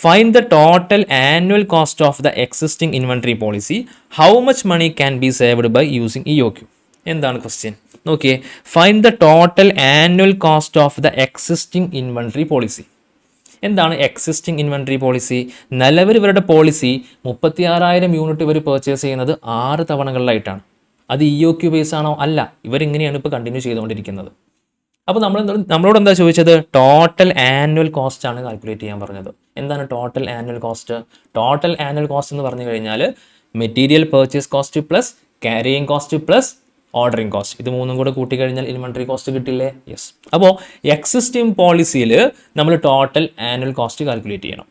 Find the total annual cost of the existing inventory policy. How much money can be saved by using EOQ? എന്താണ് question? നോക്കിയേ, find the total annual cost of the existing inventory policy. എന്താണ് existing inventory policy? നിലവിൽ ഇവരുടെ policy 36,000 unit ഇവർ purchase ചെയ്യുന്നത് 6 തവണകളിലായിട്ടാണ്. അത് EOQ base ആണോ? അല്ല. ഇവരിങ്ങനെയാണ് ഇപ്പോൾ കണ്ടിന്യൂ ചെയ്തുകൊണ്ടിരിക്കുന്നത്. അപ്പോൾ നമ്മളോട് എന്താ ചോദിച്ചത്? ടോട്ടൽ ആനുവൽ കോസ്റ്റ് ആണ് കാൽക്കുലേറ്റ് ചെയ്യാൻ പറഞ്ഞത്. എന്താണ് total annual cost? Total annual cost എന്ന് പറഞ്ഞു കഴിഞ്ഞാൽ material purchase cost plus carrying cost plus ordering cost, ഇത് മൂന്നും കൂടെ കൂട്ടിക്കഴിഞ്ഞാൽ ഇൻവെൻട്രി കോസ്റ്റ് കിട്ടില്ലേ? യെസ്. അപ്പോൾ എക്സിസ്റ്റിംഗ് പോളിസിയിൽ നമ്മൾ ടോട്ടൽ ആനുവൽ കോസ്റ്റ് കാൽക്കുലേറ്റ് ചെയ്യണം.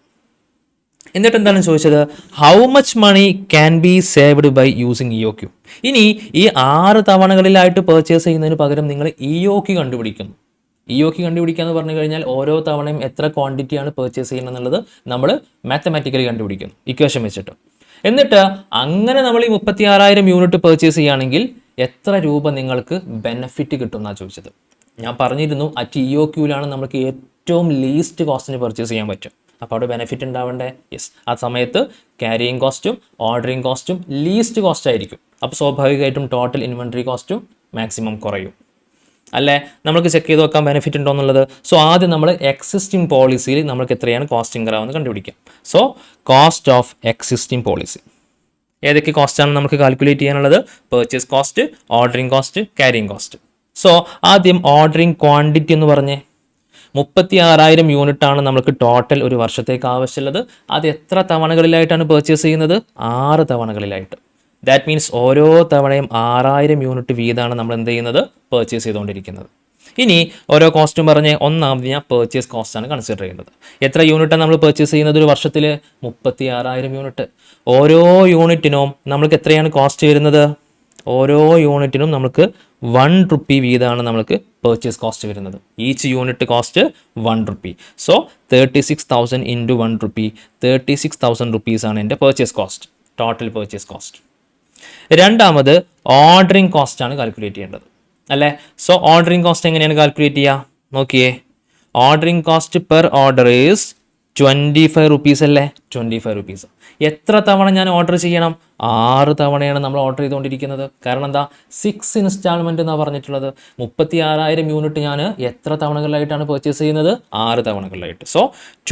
എന്നിട്ട് എന്താണ് ചോദിച്ചത്? How much money can be saved by using EOQ. ഇനി ഈ 6 തവണകളിലായിട്ട് പർച്ചേസ് ചെയ്യുന്നതിന് പകരം നിങ്ങൾ EOQ കണ്ടുപിടിക്കുന്നു. EOQ കണ്ടുപിടിക്കുക എന്ന് പറഞ്ഞു കഴിഞ്ഞാൽ ഓരോ തവണയും എത്ര ക്വാണ്ടിറ്റിയാണ് പർച്ചേസ് ചെയ്യുന്നത് എന്നുള്ളത് നമ്മൾ മാത്തമാറ്റിക്കലി കണ്ടുപിടിക്കുന്നു ഇക്വേഷൻ വെച്ചിട്ട്. എന്നിട്ട് അങ്ങനെ നമ്മൾ ഈ 36,000 യൂണിറ്റ് പർച്ചേസ് ചെയ്യുകയാണെങ്കിൽ എത്ര രൂപ നിങ്ങൾക്ക് ബെനിഫിറ്റ് കിട്ടും എന്നാണ് ചോദിച്ചത്. ഞാൻ പറഞ്ഞിരുന്നു അറ്റ് EOQയിലാണ് നമുക്ക് ഏറ്റവും ലീസ്റ്റ് കോസ്റ്റിന് പർച്ചേസ് ചെയ്യാൻ പറ്റും. അപ്പോൾ അവിടെ ബെനിഫിറ്റ് ഉണ്ടാവേണ്ടേ? യെസ്. ആ സമയത്ത് ക്യാരിയിങ് കോസ്റ്റും ഓർഡറിംഗ് കോസ്റ്റും ലീസ്റ്റ് കോസ്റ്റ് ആയിരിക്കും. അപ്പോൾ സ്വാഭാവികമായിട്ടും ടോട്ടൽ ഇൻവെൻട്രി കോസ്റ്റും മാക്സിമം കുറയും. അല്ലേ? നമുക്ക് ചെക്ക് ചെയ്ത് നോക്കാൻ ബെനിഫിറ്റ് ഉണ്ടോ എന്നുള്ളത്. സോ ആദ്യം നമ്മൾ എക്സിസ്റ്റിംഗ് പോളിസിയിൽ നമുക്ക് എത്രയാണ് കോസ്റ്റ് ഇൻകർ ആവുന്നത് കണ്ടുപിടിക്കാം. So cost of existing policy ഏതൊക്കെ കോസ്റ്റാണ് നമുക്ക് കാൽക്കുലേറ്റ് ചെയ്യാനുള്ളത്? Purchase cost, ordering cost, carrying cost. So ആദ്യം ഓർഡറിംഗ് ക്വാണ്ടിറ്റി എന്ന് പറഞ്ഞേ. 36,000 യൂണിറ്റ് ആണ് നമുക്ക് ടോട്ടൽ ഒരു വർഷത്തേക്ക് ആവശ്യമുള്ളത്. അത് എത്ര തവണകളിലായിട്ടാണ് പർച്ചേസ് ചെയ്യുന്നത്? 6 തവണകളിലായിട്ട്. ദാറ്റ് മീൻസ് ഓരോ തവണയും 6,000 യൂണിറ്റ് വീതമാണ് നമ്മൾ എന്ത് ചെയ്യുന്നത്? പർച്ചേസ് ചെയ്തുകൊണ്ടിരിക്കുന്നത്. ഇനി ഓരോ കോസ്റ്റും പറഞ്ഞ് ഒന്നാമത് ഞാൻ പർച്ചേസ് കോസ്റ്റാണ് കൺസിഡർ ചെയ്യുന്നത്. എത്ര യൂണിറ്റാണ് നമ്മൾ പർച്ചേസ് ചെയ്യുന്നത് ഒരു വർഷത്തിൽ? 36,000 യൂണിറ്റ്. ഓരോ യൂണിറ്റിനും നമ്മൾക്ക് എത്രയാണ് കോസ്റ്റ് വരുന്നത്? ഓരോ യൂണിറ്റിനും നമുക്ക് 1 റുപ്പി വീതമാണ് നമുക്ക് പർച്ചേസ് കോസ്റ്റ് വരുന്നത്. Each unit cost 1 rupee. So 36,000 into 1 rupee, 36,000 റുപ്പീസാണ് എൻ്റെ purchase cost, total purchase cost. രണ്ടാമത് ഓർഡറിംഗ് കോസ്റ്റ് ആണ് കാൽക്കുലേറ്റ് ചെയ്യേണ്ടത് അല്ലേ? സോ ഓർഡറിംഗ് കോസ്റ്റ് എങ്ങനെയാണ് കാൽക്കുലേറ്റ് ചെയ്യുക? നോക്കിയേ, ordering cost per order is 25 rupees അല്ലേ? 25 റുപ്പീസ്. എത്ര തവണ ഞാൻ ഓർഡർ ചെയ്യണം? 6 തവണയാണ് നമ്മൾ ഓർഡർ ചെയ്തുകൊണ്ടിരിക്കുന്നത്. കാരണം എന്താ? 6 ഇൻസ്റ്റാൾമെൻറ്റ് എന്നാണ് പറഞ്ഞിട്ടുള്ളത്. 36,000 യൂണിറ്റ് ഞാൻ എത്ര തവണകളിലായിട്ടാണ് പർച്ചേസ് ചെയ്യുന്നത്? 6 തവണകളിലായിട്ട്. സോ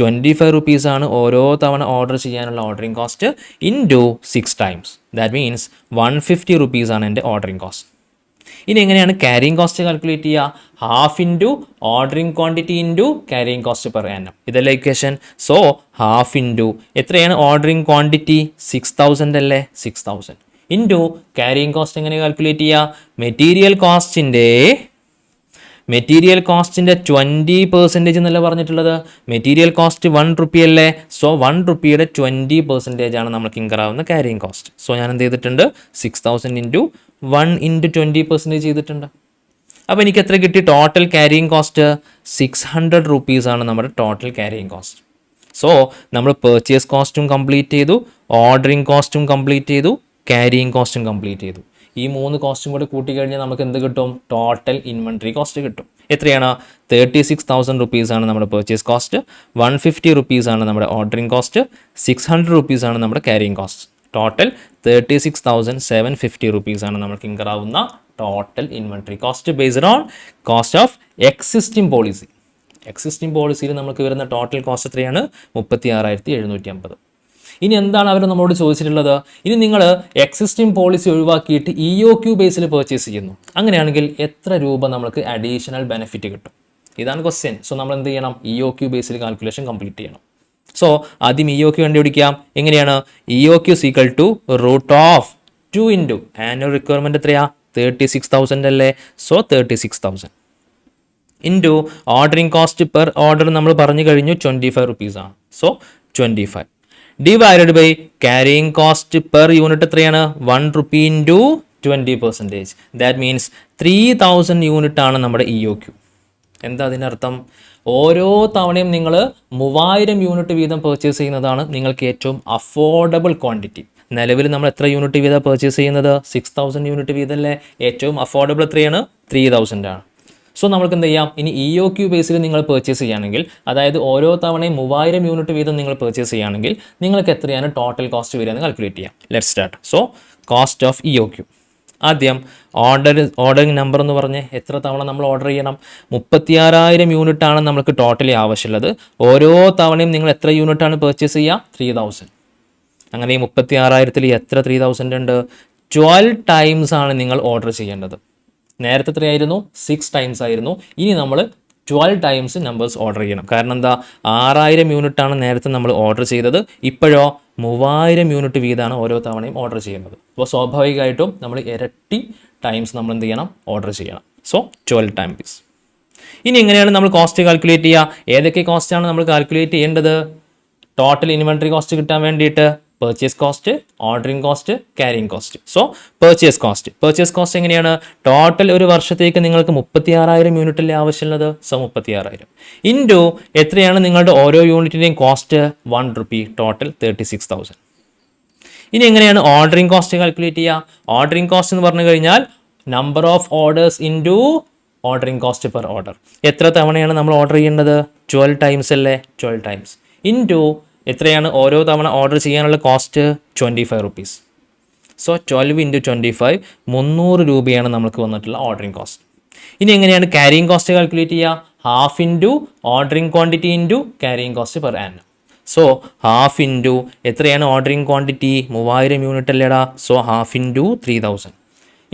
25 റുപ്പീസാണ് ഓരോ തവണ ഓർഡർ ചെയ്യാനുള്ള ordering cost into 6 times. That means 150 റുപ്പീസാണ് എൻ്റെ ഓർഡറിംഗ് കോസ്റ്റ്. ഇനി എങ്ങനെയാണ് ക്യാരിയിങ് കോസ്റ്റ് കാൽക്കുലേറ്റ് ചെയ്യുക? Half into ordering quantity into carrying cost per annum. ഇതല്ലേ ഇക്വേഷൻ? സോ ഹാഫ് ഇൻറ്റു എത്രയാണ് ഓർഡറിംഗ് ക്വാണ്ടിറ്റി? 6,000 അല്ലേ? 6,000 ഇൻറ്റു ക്യാരിയിങ് കോസ്റ്റ് എങ്ങനെ കാൽക്കുലേറ്റ് ചെയ്യുക? മെറ്റീരിയൽ കോസ്റ്റിൻ്റെ 20% എന്നല്ല പറഞ്ഞിട്ടുള്ളത്. മെറ്റീരിയൽ കോസ്റ്റ് 1 റുപ്പി അല്ലേ? സോ 1 റുപ്പിയുടെ 20% ആണ് നമുക്ക് ഇൻകർ ആവുന്ന ക്യാരിയിങ് കോസ്റ്റ്. സോ ഞാൻ എന്ത് ചെയ്തിട്ടുണ്ട്? 6,000 ഇൻറ്റു 1 ഇൻറ്റു 20% ചെയ്തിട്ടുണ്ട്. അപ്പോൾ എനിക്ക് എത്ര കിട്ടി? ടോട്ടൽ ക്യാരിയിങ് കോസ്റ്റ് 600 റുപ്പീസാണ് നമ്മുടെ ടോട്ടൽ ക്യാരിയിങ് കോസ്റ്റ്. സോ നമ്മൾ പർച്ചേസ് കോസ്റ്റും കംപ്ലീറ്റ് ചെയ്തു, ഓർഡറിംഗ് കോസ്റ്റും കംപ്ലീറ്റ് ചെയ്തു, ക്യാരിയിങ് കോസ്റ്റും കംപ്ലീറ്റ് ചെയ്തു. ഈ 3 കോസ്റ്റും കൂടെ കൂട്ടിക്കഴിഞ്ഞാൽ നമുക്ക് എന്ത് കിട്ടും? ടോട്ടൽ ഇൻവെൻട്രി കോസ്റ്റ് കിട്ടും. എത്രയാണ്? 36,000 റുപ്പീസാണ് നമ്മുടെ പർച്ചേസ് കോസ്റ്റ്, 150 റുപ്പീസാണ് നമ്മുടെ ഓർഡറിംഗ് കോസ്റ്റ്, 600 റുപ്പീസാണ് നമ്മുടെ ക്യാരിയിങ് കോസ്റ്റ്. ടോട്ടൽ 36,750 റുപ്പീസാണ് നമുക്ക് ഇൻകർ ആവുന്ന total inventory cost based on cost of existing policy. Existing പോളിസിയിൽ നമുക്ക് വരുന്ന ടോട്ടൽ കോസ്റ്റ് എത്രയാണ്? 36,750. ഇനി എന്താണ് അവർ നമ്മളോട് ചോദിച്ചിട്ടുള്ളത്? ഇനി നിങ്ങൾ എക്സിസ്റ്റിംഗ് പോളിസി ഒഴിവാക്കിയിട്ട് EOQ ബേസിൽ പർച്ചേസ് ചെയ്യുന്നു. അങ്ങനെയാണെങ്കിൽ എത്ര രൂപ നമുക്ക് അഡീഷണൽ ബെനിഫിറ്റ് കിട്ടും? ഇതാണ് ക്വസ്റ്റ്യൻ. സോ നമ്മൾ എന്ത് ചെയ്യണം? EOQ ബേസിൽ കാൽക്കുലേഷൻ കംപ്ലീറ്റ് ചെയ്യണം. സോ ആദ്യം EOQ കണ്ടുപിടിക്കാം. എങ്ങനെയാണ്? EOQ equal to root of 2 into annual requirement എത്രയാ? 36,000 അല്ലേ? So 36,000 into ordering cost per order നമ്മൾ പറഞ്ഞു കഴിഞ്ഞു 25 റുപ്പീസാണ്. So 25 divided by carrying cost per unit എത്രയാണ്? 1 rupee into 20%. That means 3,000 unit ആണ് നമ്മുടെ EOQ. എന്താ അതിനർത്ഥം? ഓരോ തവണയും നിങ്ങൾ 3000 യൂണിറ്റ് വീതം പർച്ചേസ് ചെയ്യുന്നതാണ് നിങ്ങൾക്ക് ഏറ്റവും അഫോർഡബിൾ ക്വാണ്ടിറ്റി. നിലവിൽ നമ്മൾ എത്ര യൂണിറ്റ് വീതം പർച്ചേസ് ചെയ്യുന്നത്? 6000 യൂണിറ്റ് വീതമല്ലേ? ഏറ്റവും അഫോർഡബിൾ എത്രയാണ്? 3000 ആണ്. സോ നമുക്ക് എന്ത് ചെയ്യാം? ഇനി EOQ ബേസിൽ നിങ്ങൾ പർച്ചേസ് ചെയ്യുകയാണെങ്കിൽ, അതായത് ഓരോ തവണയും 3000 യൂണിറ്റ് വീതം നിങ്ങൾ പർച്ചേസ് ചെയ്യുകയാണെങ്കിൽ നിങ്ങൾക്ക് എത്രയാണ് ടോട്ടൽ കോസ്റ്റ് വരിക എന്ന് കാൽക്കുലേറ്റ് ചെയ്യാം. Let start. So cost of EOQ. ആദ്യം ഓർഡറിംഗ് നമ്പർ എന്ന് പറഞ്ഞ് എത്ര തവണ നമ്മൾ ഓർഡർ ചെയ്യണം? 36,000 യൂണിറ്റ് ആണ് നമുക്ക് ടോട്ടലി ആവശ്യമുള്ളത്. ഓരോ തവണയും നിങ്ങൾ എത്ര യൂണിറ്റ് ആണ് പർച്ചേസ് ചെയ്യുക? 3000. അങ്ങനെ ഈ 36,000 എത്ര 3000 ഉണ്ട്? 12 ടൈംസ് ആണ് നിങ്ങൾ ഓർഡർ ചെയ്യേണ്ടത്. നേരത്തെ എത്രയായിരുന്നു? 6 ടൈംസ് ആയിരുന്നു. ഇനി നമ്മൾ 12 ടൈംസ് നമ്പേഴ്സ് ഓർഡർ ചെയ്യണം. കാരണം എന്താ? 6000 യൂണിറ്റ് ആണ് നേരത്തെ നമ്മൾ ഓർഡർ ചെയ്തത്. ഇപ്പോഴോ 3000 യൂണിറ്റ് വീതമാണ് ഓരോ തവണയും ഓർഡർ ചെയ്യുന്നത്. അപ്പോൾ സ്വാഭാവികമായിട്ടും നമ്മൾ ഇരട്ടി ടൈംസ് നമ്മൾ എന്ത് ചെയ്യണം? ഓർഡർ ചെയ്യണം. So 12 times. ഇനി എങ്ങനെയാണ് നമ്മൾ കോസ്റ്റ് കാൽക്കുലേറ്റ് ചെയ്യുക? ഏതൊക്കെ കോസ്റ്റാണ് നമ്മൾ കാൽക്കുലേറ്റ് ചെയ്യേണ്ടത്? ടോട്ടൽ ഇൻവെൻട്രി കോസ്റ്റ് കിട്ടാൻ വേണ്ടിയിട്ട് purchase cost, ordering cost, carrying cost. So purchase cost എങ്ങനെയാണ്? ടോട്ടൽ ഒരു വർഷത്തേക്ക് നിങ്ങൾക്ക് 36,000 യൂണിറ്റല്ലേ ആവശ്യമുള്ളത്. സോ 36,000 ഇൻറ്റു എത്രയാണ് നിങ്ങളുടെ ഓരോ യൂണിറ്റിൻ്റെയും കോസ്റ്റ്? 1 റുപ്പി. ടോട്ടൽ 36,000. ഇനി എങ്ങനെയാണ് ഓർഡറിംഗ് കോസ്റ്റ് കാൽക്കുലേറ്റ് ചെയ്യുക? ഓർഡറിംഗ് കോസ്റ്റ് എന്ന് പറഞ്ഞു കഴിഞ്ഞാൽ number of orders into ordering cost per order. എത്ര തവണയാണ് നമ്മൾ ഓർഡർ ചെയ്യേണ്ടത്? 12 ടൈംസ് അല്ലേ? 12 ടൈംസ് ഇൻറ്റു എത്രയാണ് ഓരോ തവണ ഓർഡർ ചെയ്യാനുള്ള കോസ്റ്റ്? 25 റുപ്പീസ്. സോ 12 ഇൻറ്റു 25 300 രൂപയാണ് നമുക്ക് വന്നിട്ടുള്ള ഓർഡറിംഗ് കോസ്റ്റ്. ഇനി എങ്ങനെയാണ് ക്യാരിങ് കോസ്റ്റ് കാൽക്കുലേറ്റ് ചെയ്യുക? Half into ordering quantity into carrying cost per annum. So half into എത്രയാണ് ഓർഡറിംഗ് ക്വാണ്ടിറ്റി? 3000 യൂണിറ്റ് അല്ലേടാ. So half into 3000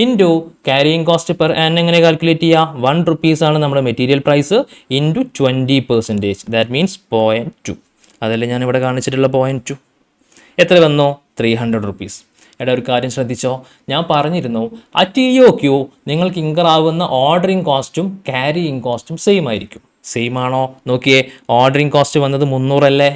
into carrying cost per annum എങ്ങനെ calculate ചെയ്യുക? 1 റുപ്പീസ് ആണ് നമ്മുടെ material price into 20%. That means 0.2. അതല്ലേ ഞാൻ ഇവിടെ കാണിച്ചിട്ടുള്ള 0.2. എത്ര വന്നോ? 300 റുപ്പീസ്. എടാ ഒരു കാര്യം ശ്രദ്ധിച്ചോ, ഞാൻ പറഞ്ഞിരുന്നു അറ്റ് EOQ നിങ്ങൾക്ക് ഇൻകർ ആവുന്ന ഓർഡറിംഗ് കോസ്റ്റും ക്യാരിയിങ് കോസ്റ്റും സെയിം ആയിരിക്കും. സെയിം ആണോ? നോക്കിയേ, ഓർഡറിംഗ് കോസ്റ്റ് വന്നത് 300 അല്ലേ?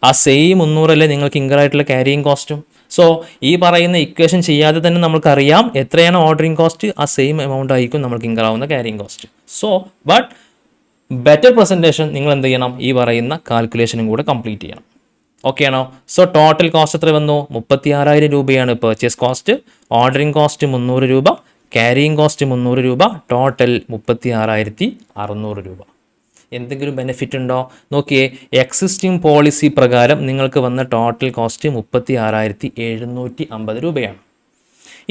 ആ സെയിം 300 അല്ലേ നിങ്ങൾക്ക് ഇൻകർ ആയിട്ടുള്ള ക്യാരിയിങ് കോസ്റ്റും? സോ ഈ പറയുന്ന ഇക്വേഷൻ ചെയ്യാതെ തന്നെ നമുക്കറിയാം എത്രയാണ് ഓർഡറിംഗ് കോസ്റ്റ്, ആ സെയിം എമൗണ്ട് ആയിരിക്കും നമുക്ക് ഇൻകർ ആവുന്ന carrying cost. So but better presentation നിങ്ങൾ എന്ത് ചെയ്യണം? ഈ പറയുന്ന കാൽക്കുലേഷനും കൂടെ കംപ്ലീറ്റ് ചെയ്യണം. ഓക്കെ ആണോ? സോ ടോട്ടൽ കോസ്റ്റ് എത്ര വന്നു? 36,000 രൂപയാണ് പർച്ചേസ് കോസ്റ്റ്. ഓർഡറിംഗ് കോസ്റ്റ് 300 രൂപ, ക്യാരിയിങ് കോസ്റ്റ് 300 രൂപ, ടോട്ടൽ 36,600 രൂപ. എന്തെങ്കിലും ബെനിഫിറ്റ് ഉണ്ടോ? നോക്കിയേ, എക്സിസ്റ്റിംഗ് പോളിസി പ്രകാരം നിങ്ങൾക്ക് വന്ന ടോട്ടൽ കോസ്റ്റ് 36,750 രൂപയാണ്.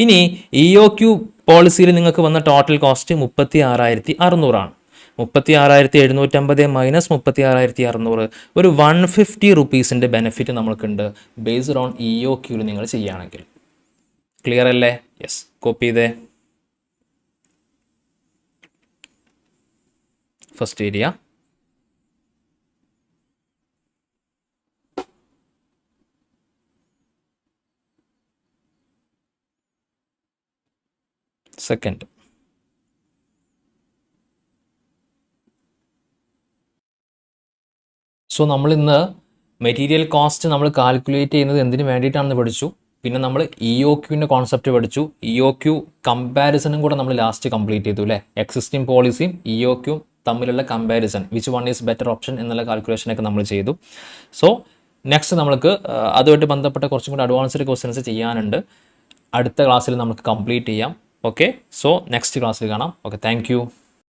ഇനി EOQ പോളിസിയിൽ നിങ്ങൾക്ക് വന്ന ടോട്ടൽ കോസ്റ്റ് 36,600 ആണ്. 36,750 മൈനസ് 36,600 ഒരു 150 റുപ്പീസിൻ്റെ ബെനിഫിറ്റ് നമുക്കുണ്ട് ബേസ്ഡ് ഓൺ EOQയിൽ നിങ്ങൾ ചെയ്യുകയാണെങ്കിൽ. ക്ലിയർ അല്ലേ? യെസ്. കോപ്പി ചെയ്തേ. First area, second. സോ നമ്മളിന്ന് മെറ്റീരിയൽ കോസ്റ്റ് നമ്മൾ കാൽക്കുലേറ്റ് ചെയ്യുന്നത് എന്തിനു വേണ്ടിയിട്ടാണെന്ന് പഠിച്ചു. പിന്നെ നമ്മൾ EOQൻ്റെ കോൺസെപ്റ്റ് പഠിച്ചു. EOQ കമ്പാരിസണും കൂടെ നമ്മൾ ലാസ്റ്റ് കംപ്ലീറ്റ് ചെയ്തു അല്ലേ? എക്സിസ്റ്റിംഗ് പോളിസിയും EOQയും തമ്മിലുള്ള comparison, which one is better option എന്നുള്ള കാൽക്കുലേഷനൊക്കെ നമ്മൾ ചെയ്തു. സോ നെക്സ്റ്റ് നമ്മൾക്ക് അതുമായിട്ട് ബന്ധപ്പെട്ട കുറച്ചും കൂടി അഡ്വാൻസ്ഡ് ക്വസ്റ്റ്യൻസ് ചെയ്യാനുണ്ട്. അടുത്ത ക്ലാസ്സിൽ നമുക്ക് കംപ്ലീറ്റ് ചെയ്യാം. ഓക്കെ, സോ നെക്സ്റ്റ് ക്ലാസ്സിൽ കാണാം. Okay, thank you.